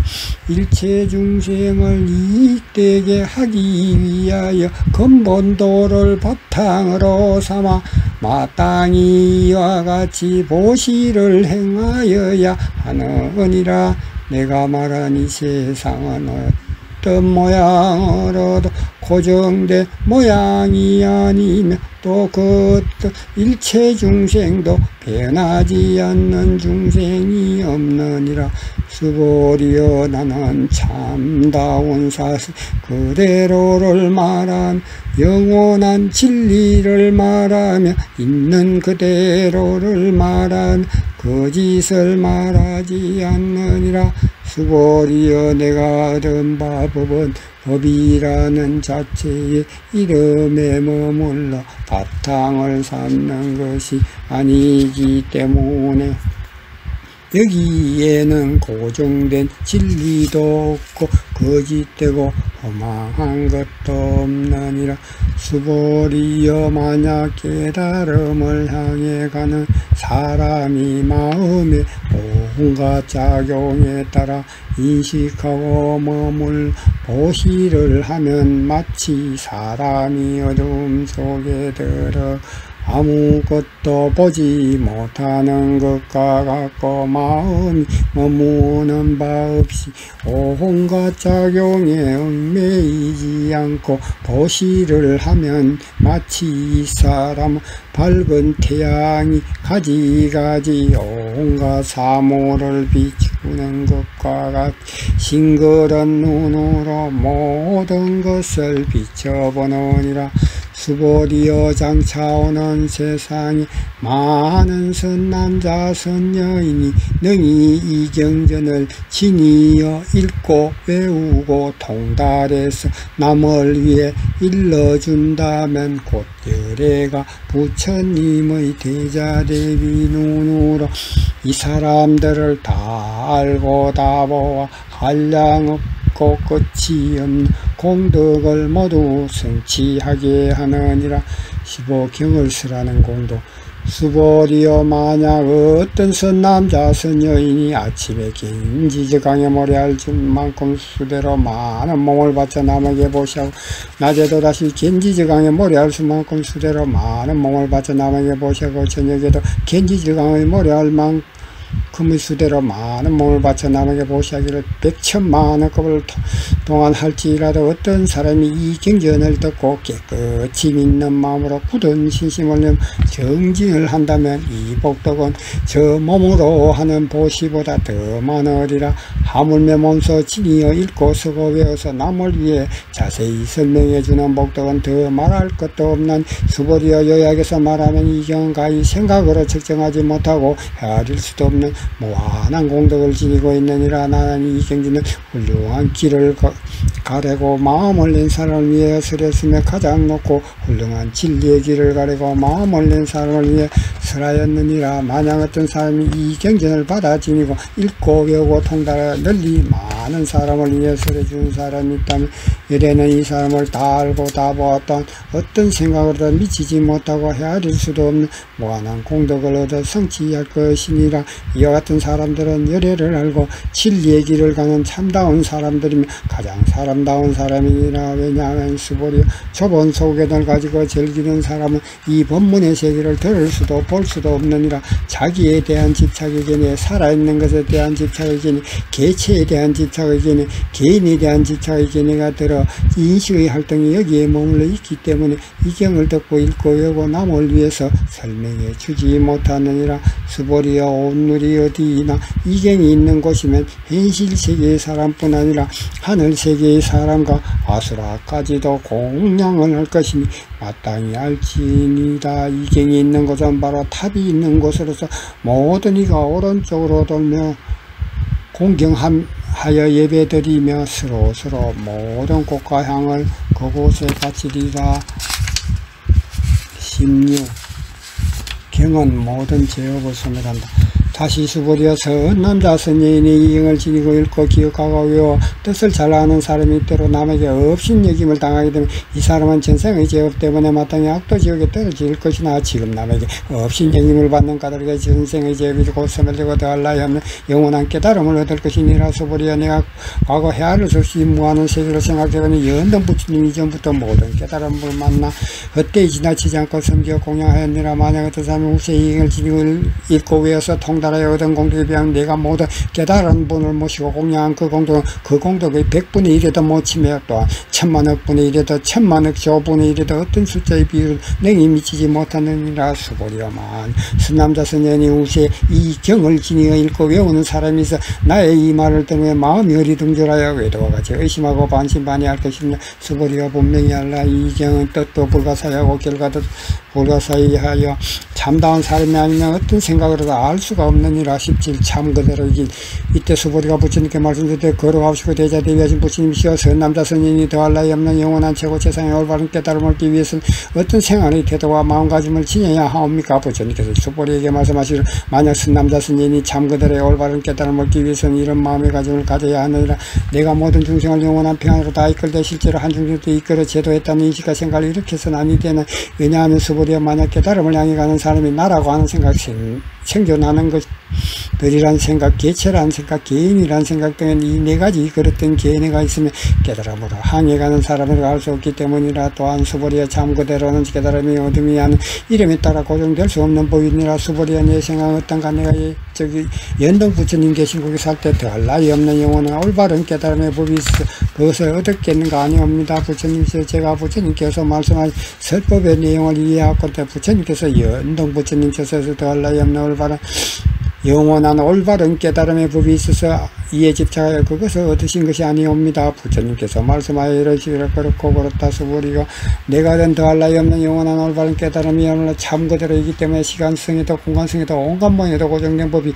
A: 일체 중생을 이익되게 하기 위하여 근본도를 바탕으로 삼아 마땅히 이와 같이 보시를 행하여야 하느니라. 내가 말한 이 세상은 어떤 모양으로도 고정된 모양이 아니며 또 그 어떤 일체 중생도 변하지 않는 중생이 없느니라. 수보리여 나는 참다운 사실 그대로를 말하며 영원한 진리를 말하며 있는 그대로를 말하며 거짓을 말하지 않느니라. 수보리여 내가 얻은 법은 법이라는 자체의 이름에 머물러 바탕을 삼는 것이 아니기 때문에 여기에는 고정된 진리도 없고 거짓되고 허망한 것도 없느니라. 수보리여 만약 깨달음을 향해 가는 사람이 마음의 온갖 작용에 따라 인식하고 머물 보시를 하면 마치 사람이 어둠 속에 들어 아무것도 보지 못하는 것과 같고 마음이 머무는 바 없이 온갖 작용에 얽매이지 않고 보시를 하면 마치 이 사람은 밝은 태양이 가지가지 온갖 사물을 비추는 것과 같이 싱그런 눈으로 모든 것을 비춰보느니라. 수보리여 장차 오는 세상에 많은 선남자 선녀이니 능히 이 경전을 지니어 읽고 외우고 통달해서 남을 위해 일러준다면 곧 열애가 부처 부처님의 대자대비 눈으로 이 사람들을 다 알고 다 보아 한량 없고 끝이 없는 공덕을 모두 성취하게 하느니라. 15경을 쓰라는 공덕. 수보리여 만약 어떤 선남자 선여인이 아침에 긴지저강에 모래알 만큼 수대로 많은 몸을 바쳐 남에게 보시고 낮에도 다시 긴지저강에 모래알 수만큼 수대로 많은 몸을 바쳐 남에게 보시고 저녁에도 긴지저강의 모래알 만큼의 수대로 많은 몸을 바쳐 남에게 보시기를 100천만의 급을 동안 할지라도 어떤 사람이 이 경전을 듣고 깨끗이 믿는 마음으로 굳은 신심을 정진을 한다면 이 복덕은 저 몸으로 하는 보시보다 더 많으리라. 하물며 몸소 지니어 읽고 쓰고 외워서 남을 위해 자세히 설명해 주는 복덕은 더 말할 것도 없는 수보리여 요약해서 말하면 이 경은 가히 생각으로 측정하지 못하고 헤아릴 수도 없는 무한한 공덕을 지니고 있느니라. 나는 이 경전은 훌륭한 길을 가래고 마음을 낸 사람을 위해 설했으며 가장 높고 훌륭한 진리의 길을 가래고 마음을 낸 사람을 위해 설하였느니라. 만약 어떤 사람이 이 경전을 받아 지니고 읽고 외우고 통달하여 널리 많은 사람을 위해 설해주는 사람이 있다면 이래는 이 사람을 다 알고 다 보았던 어떤 생각으로도 미치지 못하고 헤아릴 수도 없는 무한한 공덕을 얻어 성취할 것이니라. 이와 같은 사람들은 열애를 알고 진리의 길을 가는 참다운 사람들이며 가장 사람다운 사람이니라. 왜냐하면 수보리여 좁은 소견을 가지고 즐기는 사람은 이 법문의 세계를 들을 수도 볼 수도 없느니라. 자기에 대한 집착이기니 살아있는 것에 대한 집착이기니 개체에 대한 집착이기니 개인에 대한 집착이기니가 들어 인식의 활동이 여기에 머물러 있기 때문에 이 경을 듣고 읽고 외우고 남을 위해서 설명해 주지 못하느니라. 수보리여 온누리 어디나 이 경이 있는 곳이면 현실세계의 사람뿐 아니라 하늘세계의 사람과 아수라까지도 공양을 할 것이니 마땅히 알지니라. 이 경이 있는 곳은 바로 탑이 있는 곳으로서 모든 이가 오른쪽으로 돌며 공경하여 예배드리며 서로 모든 꽃과 향을 그곳에 바치리라. 16. 경은 모든 죄업을 소멸한다. 다시 수보리여 선남자 선여인이 이 경을 지니고 읽고 기억하고 외워 뜻을 잘 아는 사람이 때로 남에게 업신여김을 당하게 되면 이 사람은 전생의 죄업 때문에 마땅히 악도 지옥에 떨어질 것이나 지금 남에게 업신여김을 받는 까닭에 전생의 죄업이 곧 소멸되고 더할 나위 없는 영원한 깨달음을 얻을 것이니라. 수보리여 내가 과거 헤아릴 수 없이 무한한 세계로 생각해보니 연등 부처님이 전부터 모든 깨달음을 만나 헛되이 지나치지 않고 섬기어 공양하였느니라. 만약 어떤 사람이 우세 이 경을 지니고 읽고 외워서 통달하여 얻은 공덕에 비하면 내가 모든 깨달은 분을 모시고 공양한 그 공덕의 100분의 1에도 못 치며 또한 1000만억 분의 1에도 1000만억 조분의 1에도 어떤 숫자의 비율을 능히 미치지 못하느니라. 수보리여만 선남자 선여인이 우세 이 경을 지니어 읽고 외우는 사람이 있어 나의 이 말을 들으며 마음이 어리둥절하여 외도와 같이 의심하고 반신반의할 것이냐. 수보리여 분명히 알라. 이 경은 뜻도 불가사의하고 결과도 불가사의하여 참다운 사람이 아니면 어떤 생각으로도 알 수가 없느니라. 17. 참 그대로이긴 이때 수보리가 부처님께 말씀드릴 거룩하시고 대자 대비하신 부처님이시여 선남자 선인이 더할 나위 없는 영원한 최고 최상의 올바른 깨달음을 얻기 위해서는 어떤 생활의 태도와 마음가짐을 지녀야 하옵니까? 부처님께서 수보리에게 말씀하시기를 만약 선남자 선인이 참 그대로의 올바른 깨달음을 얻기 위해서는 이런 마음의 가짐을 가져야 하느니라. 내가 모든 중생을 영원한 평안으로 다 이끌되 실제로 한 중생도 이끌어 제도했다는 인식과 생각을 이렇게서는 아니 되는. 왜냐하면 수보리가 만약 깨달음을 향해 가는 사람이 나라고 하는 생각 생겨나는 것들이란 생각, 개체라는 생각, 개인이라는 생각 등은 이 네 가지 그릇된 개인애가 있으면 깨달음으로 향해 가는 사람을 알 수 없기 때문이라. 또한 수보리의 참 그대로는 깨달음이 어둠이 하는 이름에 따라 고정될 수 없는 법이니라. 수보리의 내 생각은 어떤가. 내가 연동 부처님 계신 곳에 살 때 더할 나위 없는 영원한 올바른 깨달음의 법이 있어 그것을 얻었겠는가 아니옵니다. 부처님께서 제가 부처님께서 말씀하신 설법의 내용을 이해하고 때 부처님께서 연동 부처님께서 더할 나위 없는 올바른 영원한 올바른 깨달음의 법이 있어서 이에 집착하여 그것을 얻으신 것이 아니옵니다. 부처님께서 말씀하여 이러시기를 그렇고 그렇다. 수보리가 내가 된 더할 나위 없는 영원한 올바른 깨달음이야말로 참 그대로이기 때문에 시간성에도 공간성에도 온갖 모양에도 고정된 법이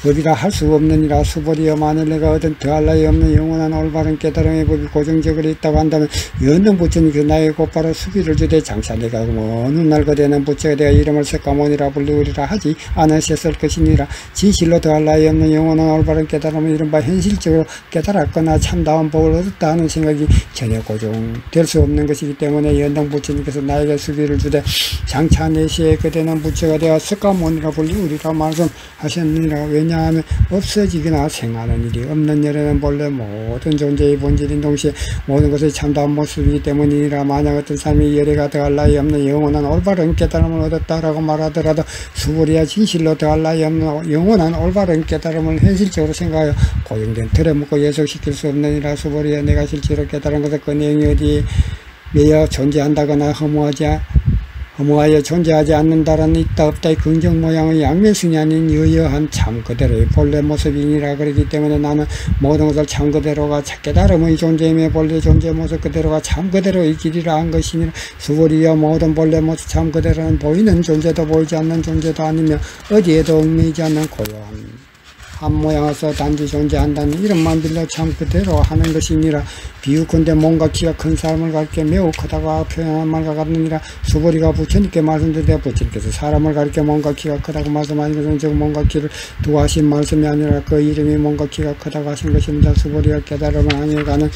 A: 법이라 할 수 없느니라. 수보리여 만일 내가 얻은 더할 나위 없는 영원한 올바른 깨달음의 법이 고정적으로 있다고 한다면 연등 부처님께서 나에게 곧바로 수비를 주되 장차 내가 어느 날 그대는 부처가 내가 이름을 석가모니라 불리우리라 하지 않으셨을 것이니라. 진실로 더할 나위 없는 영원한 올바른 깨달음을 이른바 현실적으로 깨달았거나 참다운 법을 얻었다 하는 생각이 전혀 고정될 수 없는 것이기 때문에 연등 부처님께서 나에게 수비를 주되 장차 내시에 그대는 부처가 되어 석가모니라 불리우리라 말씀하셨느니라. 왜냐하면 없어지거나 생하는 일이 없는 열에는 본래 모든 존재의 본질인 동시에 모든 것의 참다운 모습이기 때문이라. 만약 어떤 사람이 열애가 더할 나위 없는 영원한 올바른 깨달음을 얻었다라고 말하더라도 수보리야 진실로 더할 나위 없는 영원한 올바른 깨달음을 현실적으로 생각하여 고정된 틀에 묶고 예속시킬 수 없느니라. 수보리야 내가 실제로 깨달은 것은 그 내용이 어디에 매여 존재한다거나 허무하여 존재하지 않는다라는 있다 없다의 긍정 모양의 양면성이 아닌 유효한 참 그대로의 본래 모습이니라. 그렇기 때문에 나는 모든 것을 참 그대로가 깨달음의 존재임에 본래 존재 모습 그대로가 참 그대로의 길이라 한 것이니라. 수보리여 모든 본래 모습 참 그대로는 보이는 존재도 보이지 않는 존재도 아니며 어디에도 얽매이지 않는 고요한 한 모양에서 단지 존재한다는 이름만 빌려 참 그대로 하는 것이니라. 비유컨대 몸과 키가 큰 사람을 가리켜 매우 크다고 표현한 말과 같느니라. 수보리가 부처님께 말씀드려 부처님께서 사람을 가리켜 몸과 키가 크다고 말씀하신 것은 즉 몸과 키를 두고 하신 말씀이 아니라 그 이름이 몸과 키가 크다고 하신 것입니다. 수보리가 깨달음을 향해 가는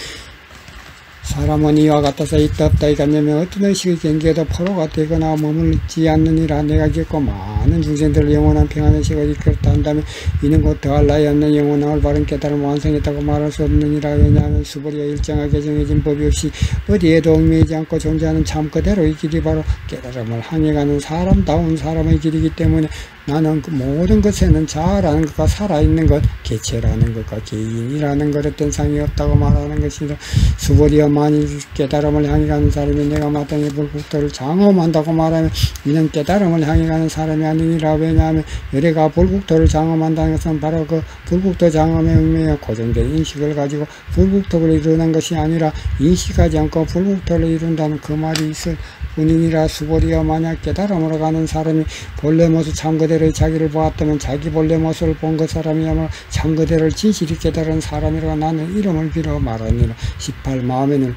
A: 사람은 이와 같아서 있다 없다 이가냐면 어떤 의식의 경계에도 포로가 되거나 머물지 않느니라. 내가 겪고 많은 중생들을 영원한 평안의식을 이끌었다 한다면 이는 곧 더할 나위 없는 영원한 올바른 깨달음을 완성했다고 말할 수 없느니라. 왜냐하면 수보리가 일정하게 정해진 법이 없이 어디에도 얽매이지 않고 존재하는 참 그대로의 길이 바로 깨달음을 향해 가는 사람다운 사람의 길이기 때문에 나는 그 모든 것에는 자아라는 것과 살아있는 것, 개체라는 것과 개인이라는 것 어떤 상이 없다고 말하는 것이라. 수보리여 만일 깨달음을 향해 가는 사람이 내가 마땅히 불국토를 장엄한다고 말하면 이는 깨달음을 향해 가는 사람이 아니니라. 왜냐하면 열애가 불국토를 장엄한다는 것은 바로 그 불국토 장엄에 얽매여 고정된 인식을 가지고 불국토를 이루는 것이 아니라 인식하지 않고 불국토를 이룬다는 그 말이 있을 뿐이니라. 수보리여 만약 깨달음으로 가는 사람이 본래 모습 참 그대로의 자기를 보았다면 자기 본래 모습을 본 그 사람이야말로 참 그대로를 진실히 깨달은 사람이라고 나는 이름을 빌어 말하니라. 18. 마음에는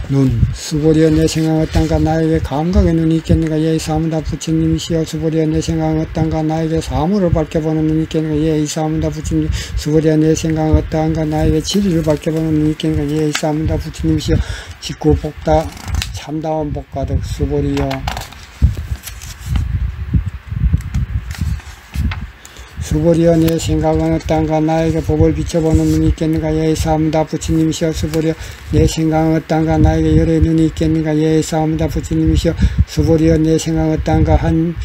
A: 눈. 수보리여 내 생각은 어떤가 나에게 감각의 눈이 있겠는가. 예의 사무다 부처님이시여. 수보리여 내 생각은 어떤가 나에게 사물을 밝혀보는 눈이 있겠는가. 예의 사무다 부처님. 수보리여 내 생각은 어떠한가 나에게 진리를 밝혀보는 눈이 있겠는가. 예의 사무다 부처님이시여. 직구 복다 참다운 복가득. 수보리여 수보리여 내 생각은 어떤가 나에게 법을 비춰보는 눈이 있겠는가. 예의 사무다 부처님이시여. 수보리여 내 생각은 어떤가 나에게 열의 눈이 있겠는가. 예의 사무다 부처님이시여. 수보리여 내 생각은 어떤가 한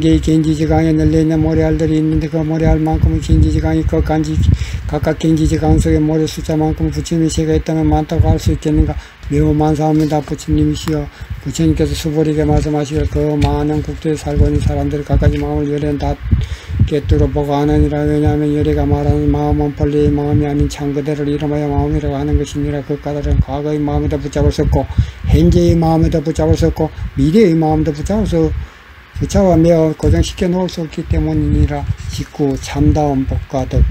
A: 개의 gen지지강에 널려있는 모래알들이 있는데 그 모래알만큼의 gen지지강이 각각 gen지지강 속에 모래 숫자만큼 부처님의 세가 있다면 많다고 할 수 있겠는가. 매우 만사합니다. 부처님이시여. 부처님께서 수보리에게 말씀하시길 그 많은 국토에 살고 있는 사람들이 각가지 마음을 열에 다 깨뜨려 보고 하느니라. 왜냐하면 열애가 말하는 마음은 본래의 마음이 아닌 참 그대로를 이름하여 마음이라고 하는 것이니라. 그 까닭은 과거의 마음에도 붙잡을 수 없고 현재의 마음에도 붙잡을 수 없고 미래의 마음도 붙잡아 매어 고정시켜 놓을 수 없기 때문이니라. 19. 참다운 복가득.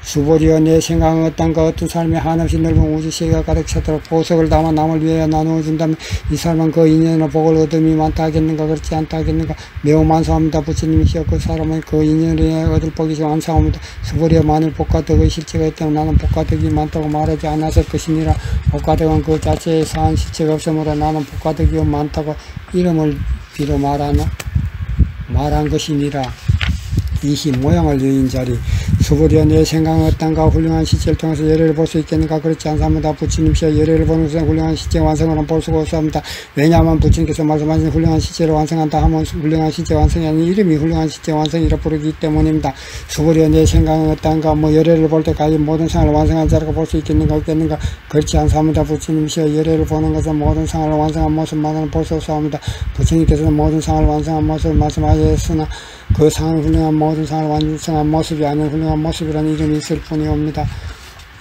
A: 수보리여 내 생각은 어떤가. 어떤 사람이 한없이 넓은 우주세계가 가득 차도록 보석을 담아 남을 위하여 나누어 준다면 이 사람은 그 인연으로 복을 얻음이 많다 하겠는가. 그렇지 않다 하겠는가. 매우 만사합니다. 부처님이시여. 그 사람은 그 인연을 위해 얻을 복이 완사합니다. 수보리여 만일 복가득의 실체가 있다면 나는 복가득이 많다고 말하지 않았을 것이니라. 복가득은 그 자체에 사한 실체가 없으므로 나는 복가득이 많다고 이름을 빌어 말한 것이니라. 20. 모양을 여인 자리. 수보리여 내 생각은 어떤가. 훌륭한 시체를 통해서 열애를 볼 수 있겠는가. 그렇지 않습니다. 부처님이시여. 열애를 보는 것은 훌륭한 시체 완성을 볼 수가 없습니다. 왜냐하면 부처님께서 말씀하신 훌륭한 시체를 완성한다 하면 훌륭한 시체 완성이 아닌 이름이 훌륭한 시체 완성이라 부르기 때문입니다. 수보리여 내 생각은 어떤가. 열애를 볼 때까지 모든 상을 완성한 자라고 볼 수 있겠는가 없겠는가. 그렇지 않습니다. 부처님이시여. 열애를 보는 것은 모든 상을 완성한 모습만으로는 볼 수 없습니다. 부처님께서는 모든 상을 완성한 모습을 말씀하셨으나 그 상은 훌륭한 모든 상을 완성한 모습이 아닌 훌륭한 모습이라는 이름이 있을 뿐이옵니다.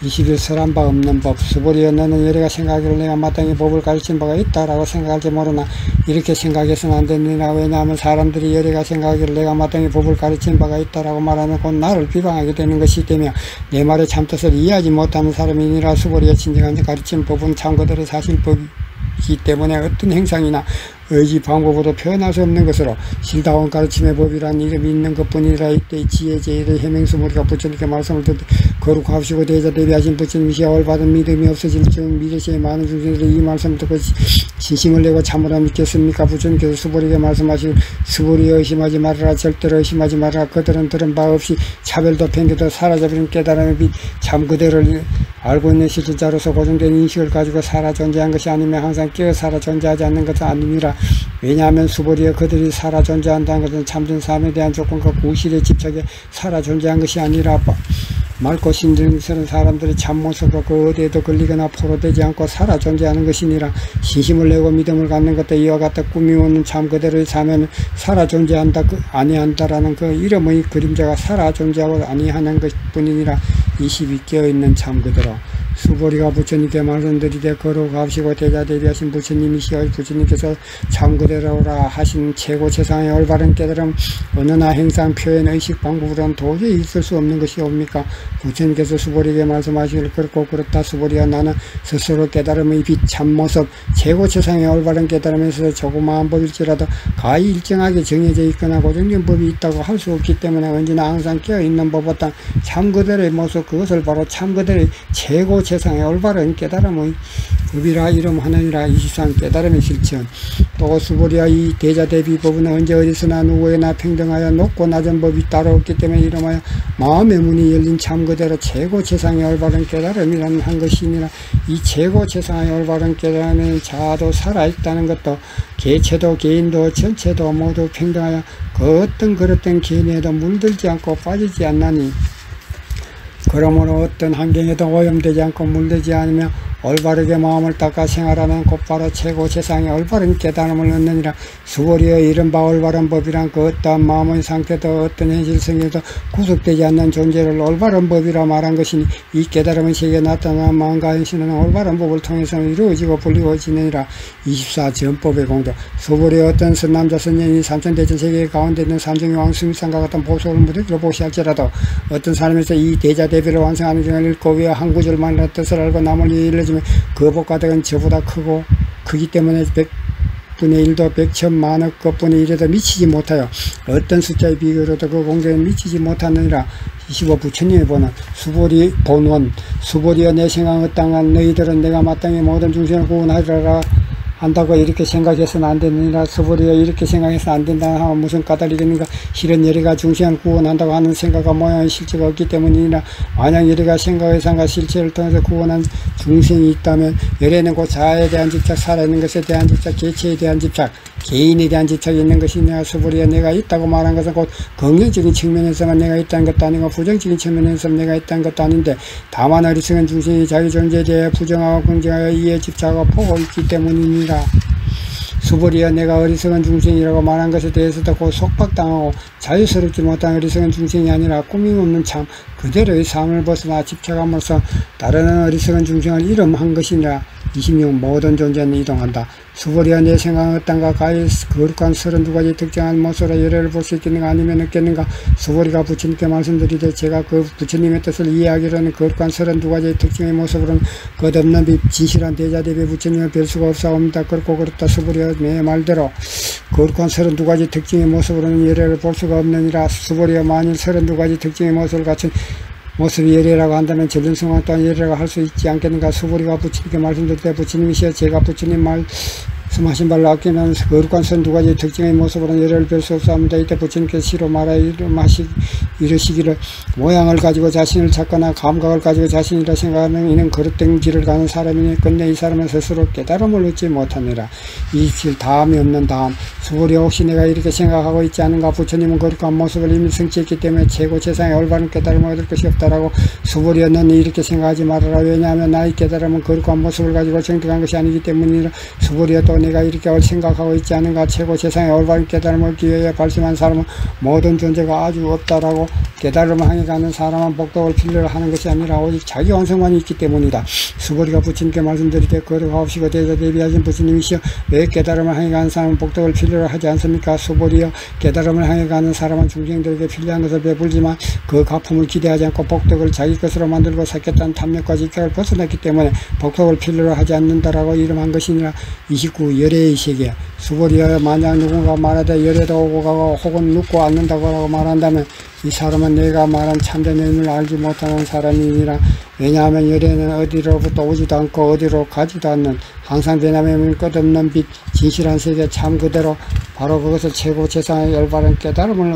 A: 21설한 바 없는 법. 수보리여 너는 여래가 생각하기를 내가 마땅히 법을 가르친 바가 있다라고 생각할지 모르나 이렇게 생각해서는 안 되느니라. 왜냐하면 사람들이 여래가 생각하기를 내가 마땅히 법을 가르친 바가 있다라고 말하면 곧 나를 비방하게 되는 것이 되며 내 말의 참뜻을 이해하지 못하는 사람이니라. 수보리여 진정한 가르친 법은 참 그대로 사실법이기 때문에 어떤 행상이나 의지 방법으로 표현할 수 없는 것으로 실다운 가르침의 법이란 이름이 있는 것뿐이라. 이때 지혜 제일의 해명수무리가 부처님께 말씀을 듣되 거룩하시고 대자 대비하신 부처님이시여 올바른 믿음이 없어질 즉 미래시의 많은 중생들이 이 말씀을 듣고 진심을 내고 참으로 믿겠습니까? 부처님께서 수보리에게 말씀하시길 수보리여 의심하지 말아라. 절대로 의심하지 말아라. 그들은 들은 바 없이 차별도 편견도 사라져버린 깨달음의 빛 참 그대를 알고 있는 실질자로서 고정된 인식을 가지고 살아 존재한 것이 아니면 항상 깨어 살아 존재하지 않는 것은 아닙니다. 왜냐하면 수보리여 그들이 살아 존재한다는 것은 참된 삶에 대한 조건과 구실에 집착해 살아 존재한 것이 아니라 맑고 신중스러운 사람들이 참모습으로 그 어디에도 걸리거나 포로되지 않고 살아 존재하는 것이니라. 신심을 내고 믿음을 갖는 것도 이와 같다. 꿈이 오는 참 그대로의 사면은 살아 존재한다 아니한다라는 그 이름의 그림자가 살아 존재하고 아니하는 것뿐이니라. 22 깨어있는 참 그대로. 수보리가 부처님께 말씀드리되 거룩하시고 대자대비하신 부처님이시여 부처님께서 참 그대로라 하신 최고 최상의 올바른 깨달음 언어나 행상 표현 의식 방법으로는 도저히 있을 수 없는 것이옵니까? 부처님께서 수보리에게 말씀하시길 그렇고 그렇다. 수보리야 나는 스스로 깨달음의 빛 참모습 최고 최상의 올바른 깨달음에 있어서 조그마한 법일지라도 가히 일정하게 정해져 있거나 고정된 법이 있다고 할 수 없기 때문에 언제나 항상 깨어있는 법보다 참 그대로의 모습 그것을 바로 참 그대로의 최고 최상의 올바른 깨달음의 법이라 이름하느니라. 23 깨달음의 실천. 또 수보리야 이 대자대비법은 언제 어디서나 누구에나 평등하여 높고 낮은 법이 따로 없기 때문에 이름하여 마음의 문이 열린 참 그대로 최고 최상의 올바른 깨달음이라는 한 것이니라. 이 최고 최상의 올바른 깨달음에는 자아도 살아있다는 것도 개체도 개인도 전체도 모두 평등하여 그 어떤 그릇된 개인에도 물들지 않고 빠지지 않나니 그러므로 어떤 환경에도 오염되지 않고 물들지 않으며 올바르게 마음을 닦아 생활하는 곧바로 최고 최상의 올바른 깨달음을 얻느니라. 수보리여 이른바 올바른 법이란 그 어떠한 마음의 상태도 어떤 현실성에도 구속되지 않는 존재를 올바른 법이라 말한 것이니 이 깨달음의 세계에 나타난 마음과 현실은 올바른 법을 통해서 이루어지고 불리워지느니라. 24 전법의 공도. 수보리여 어떤 선남자 선녀인이 삼천대천 세계 가운데 있는 삼성의 왕수미상과 같은 보석을 무대로 보시할지라도 어떤 사람에서 이 대자대비를 완성하는 경을 읽고 위에 한 구절만이라 뜻을 알고 남을 일러주면 그 법가득은 저보다 크기 때문에 100분의 1도 100천만억 것분의 1에도 미치지 못하여 어떤 숫자의 비교로도 그 공경에 미치지 못하느니라. 25 부처님의 본원. 수보리 본원. 수보리여 내 생각을 땅한 너희들은 내가 마땅히 모든 중생을 구원하리라 한다고 이렇게 생각해서는 안 되느니라. 수보리여 이렇게 생각해서 안 된다 하면 무슨 까닭이겠는가. 실은 여리가 중생을 구원한다고 하는 생각과 모양의 실체가 없기 때문이니라. 만약 여리가 생각의 상과 실체를 통해서 구원한 중생이 있다면 여리는 곧 자아에 대한 집착, 살아있는 것에 대한 집착, 개체에 대한 집착, 개인에 대한 집착이 있는 것이냐. 수보리여 내가 있다고 말한 것은 곧 긍정적인 측면에서만 내가 있다는 것도 아니고 부정적인 측면에서 내가 있다는 것도 아닌데 다만 어리석은 중생이 자기 존재에 대해 부정하고 긍정하여 이에 집착하고 보고 있기 때문이니라. 수보리여 내가 어리석은 중생이라고 말한 것에 대해서도 곧 속박당하고 자유스럽지 못한 어리석은 중생이 아니라 꾸밈없는 참 그대로의 삶을 벗어나 집착함으로써 다른 어리석은 중생을 이름한 것이니라. 26 모든 존재는 이동한다. 수보리여 내 생각은 어떤가. 가히 거룩한 32가지 특정한 모습으로 예를 볼 수 있겠는가 아니면 없겠는가. 수보리가 부처님께 말씀드리되 제가 그 부처님의 뜻을 이해하기로는 거룩한 32가지의 특징의 모습으로는 끝없는 빛 진실한 대자대비 부처님을 뵐 수가 없사옵니다. 그렇고 그렇다. 수보리여 내 말대로 거룩한 32가지 특징의 모습으로는 예를 볼 수가 없느니라. 수보리여 만일 32가지 특징의 모습을 갖춘 모습이 예례라고 한다면 전륜성왕 또한 예례라고 할 수 있지 않겠는가. 수보리가 부처님께 말씀드릴 때 부처님이시여 제가 부처님 말씀하신 바를 아끼면 거룩한 32가지 특징의 모습으로는 예를 별 수 없사옵니다. 이때 부처님께서 시로 이르시기를 모양을 가지고 자신을 찾거나 감각을 가지고 자신이라 생각하는 이는 거룩된 길을 가는 사람이니 끝내 이 사람은 스스로 깨달음을 얻지 못하느라. 이 길 다음이 없는 다음. 수보리여 혹시 내가 이렇게 생각하고 있지 않은가. 부처님은 거룩한 모습을 이미 성취했기 때문에 최고 최상의 올바른 깨달음을 얻을 것이 없다라고. 수보리여 너는 이렇게 생각하지 말아라. 왜냐하면 나의 깨달음은 거룩한 모습을 가지고 정득한 것이 아니기 때문이라. 수보리여 또 나도 내가 이렇게 생각하고 있지 않은가. 최고 세상에 올바른 깨달음을 얻기 위해 발심한 사람은 모든 존재가 아주 없다라고. 깨달음을 향해 가는 사람은 복덕을 필요로 하는 것이 아니라 오직 자기 완성만 있기 때문이다. 수보리가 부처님께 말씀드리되 거룩하옵시고 대자대비하신 부처님이시여, 왜 깨달음을 향해 가는 사람은 복덕을 필요로 하지 않습니까? 수보리여, 깨달음을 향해 가는 사람은 중생들에게 필요한 것을 베풀지만 그 가품을 기대하지 않고 복덕을 자기 것으로 만들고 쌓겠다는 탐욕과 직각을 벗어났기 때문에 복덕을 필요로 하지 않는다라고 이름한 것이니라. 29. 열애의 세계. 수보리여, 만약 누군가 말하되 열애도 오고 가고 혹은 눕고 앉는다고 말한다면 이 사람은 내가 말한 참된 의미를 알지 못하는 사람이니라. 왜냐하면 열애는 어디로부터 오지도 않고 어디로 가지도 않는 항상 변함없는 끝없는 빛, 진실한 세계 참 그대로 바로 그것을 최고 세상의 열바른 깨달음을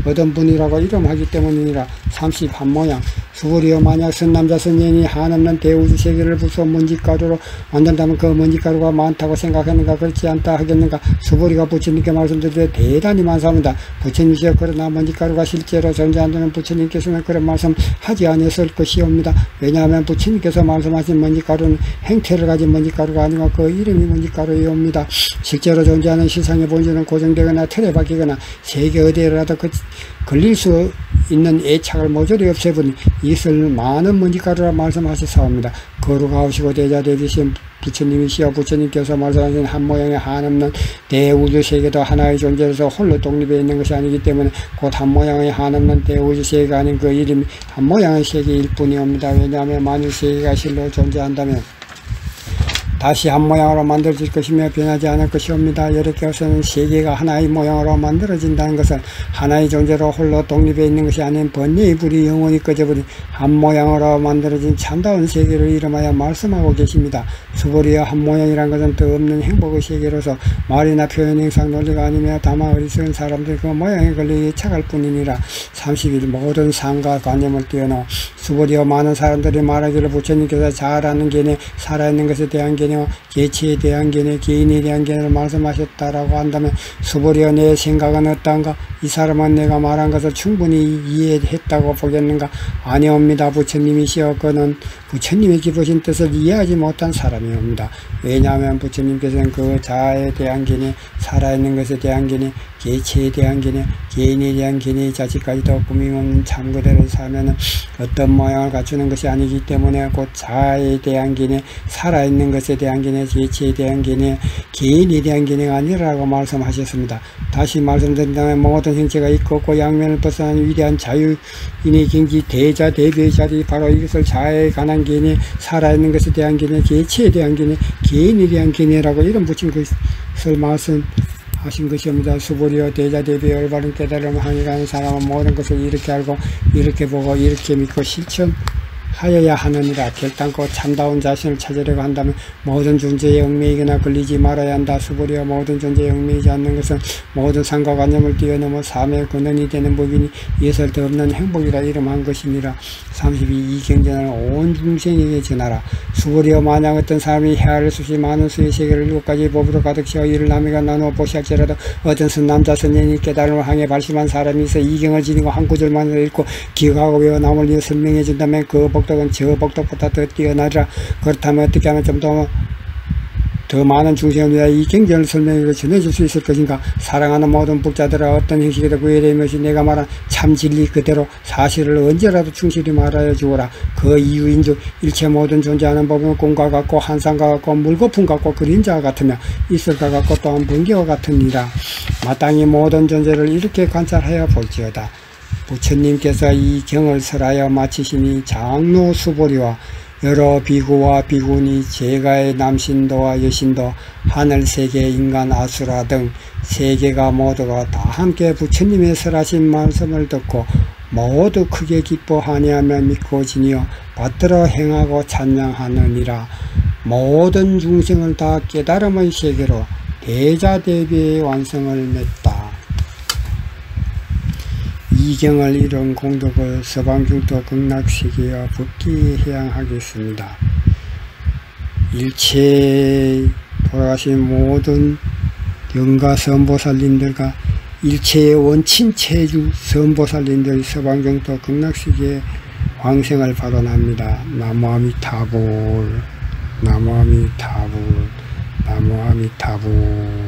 A: 얻은 분이라고 이름하기 때문이니라. 30. 한모양. 수보리여, 만약 선남자 선녀인이 한없는 대우주 세계를 부숴 먼지가루로 만든다면 그 먼지가루가 많다고 생각했는가? 그렇지 않다 하겠는가? 수보리가 부처님께 말씀드리되 대단히 많사옵니다. 부처님이시여, 그러나 먼지가루가 실제로 존재한다면 부처님께서는 그런 말씀 하지 아니었을 것이옵니다. 왜냐하면 부처님께서 말씀하신 먼지가루는 행태를 가진 먼지가루가 아니고 그 이름이 먼지가루이옵니다. 실제로 존재하는 실상의 본질은 고정되거나 틀에 박히거나 세계 어디에라도 걸릴 수 있는 애착을 모조리 없애버린 이것을 많은 먼지가루라 말씀하셨사옵니다. 거룩하시고 대자대비신 부처님이시여, 부처님께서 말씀하신 한 모양의 한없는 대우주 세계도 하나의 존재로서 홀로 독립해 있는 것이 아니기 때문에 곧 한 모양의 한없는 대우주 세계가 아닌 그 이름이 한 모양의 세계일 뿐이옵니다. 왜냐하면 만일 세계가 실로 존재한다면 다시 한 모양으로 만들어질 것이며 변하지 않을 것이옵니다. 여러께서는 세계가 하나의 모양으로 만들어진다는 것은 하나의 존재로 홀로 독립해 있는 것이 아닌 번뇌의 불이 영원히 꺼져버린 한 모양으로 만들어진 참다운 세계를 이름하여 말씀하고 계십니다. 수보리여, 한 모양이란 것은 더 없는 행복의 세계로서 말이나 표현, 행상, 논리가 아니며 다만 어리석은 사람들이 그 모양에 걸려 예착할 뿐이니라. 31. 모든 상과 관념을 뛰어넘어. 수보리여, 많은 사람들이 말하기를 부처님께서 잘하는 개념, 살아있는 것에 대한 개념, 개체에 대한 개념, 개인에 대한 개념을 말씀하셨다라고 한다면 수보리여, 내 생각은 어떠한가? 이 사람은 내가 말한 것을 충분히 이해했다고 보겠는가? 아니옵니다. 부처님이시여, 그는 부처님의 깊으신 뜻을 이해하지 못한 사람이옵니다. 왜냐하면 부처님께서는 그 자아에 대한 개념, 살아있는 것에 대한 개념, 개체에 대한 개념, 개인에 대한 개념의 자체까지도 꾸밈없는 참그대로 사면은 어떤 모양을 갖추는 것이 아니기 때문에 곧 자아에 대한 개념, 살아있는 것에 대한 개념, 개체에 대한 개념, 개인에 대한 개념이 아니라고 말씀하셨습니다. 다시 말씀드린다면 모든 형체가 있고 없고 양면을 벗어난 위대한 자유인의 경지 대자 대비의 자리, 바로 이것을 자아에 관한 개념, 살아있는 것에 대한 개념, 개체에 대한 개념, 개인에 대한 개념이라고 이름 붙인 것을 말씀하신 것입니다. 수보리여, 대자대비의 올바른 깨달음을 향해 가는 사람은 모든 것을 이렇게 알고 이렇게 보고 이렇게 믿고 실천하여야 하느니라. 결단코 참다운 자신을 찾으려고 한다면 모든 존재에 얽매이거나 걸리지 말아야 한다. 수보리여, 모든 존재에 얽매이지 않는 것은 모든 상관관념을 뛰어넘어 삶의 근원이 되는 법이니 이것을 더 없는 행복이라 이름한 것이니라. 32. 이 경전을 온 중생에게 전하라. 수보리여, 만약 어떤 사람이 헤아릴 수 없이 많은 수의 세계를 7가지 법으로 가득 채워 이를 남에게 나누어 보시할지라도 어떤 선남자 선녀인이 깨달음을 향해 발심한 사람이 있어 이 경을 지니고 한 구절만으로 읽고 기억하고 외워 남을 위해 설명해 준다면 그 복덕은 저 복덕보다 더 뛰어나리라. 그렇다면 어떻게 하면 좀 더 많은 중생을 위하여 이 경전을 설명해 전해줄 수 있을 것인가? 사랑하는 모든 복자들아, 어떤 형식에도 구애되는 것이 내가 말한 참 진리 그대로 사실을 언제라도 충실히 말하여 주어라. 그 이유인즉 일체 모든 존재하는 법은 꿈과 같고 환상과 같고 물거품 같고 그림자와 같으며 있을과 같고 또한 번개와 같으니라. 마땅히 모든 존재를 이렇게 관찰하여 볼지어다. 부처님께서 이 경을 설하여 마치시니 장로 수보리와 여러 비구와 비구니, 제가의 남신도와 여신도, 하늘세계, 인간, 아수라 등 세계가 모두가 다 함께 부처님의 설하신 말씀을 듣고 모두 크게 기뻐하냐며 믿고 지니어 받들어 행하고 찬양하느니라. 모든 중생을 다 깨달음의 세계로 대자대비의 완성을 맺다. 이 경을 이룬 공덕을 서방중도 극락세계와 법기에 해양하겠습니다. 일체 돌아가신 모든 영가 선보살님들과 일체의 원친 체주 선보살님들 서방중도 극락세계에 왕생을 발언합니다. 나무아미타불, 나무아미타불, 나무 아미타불.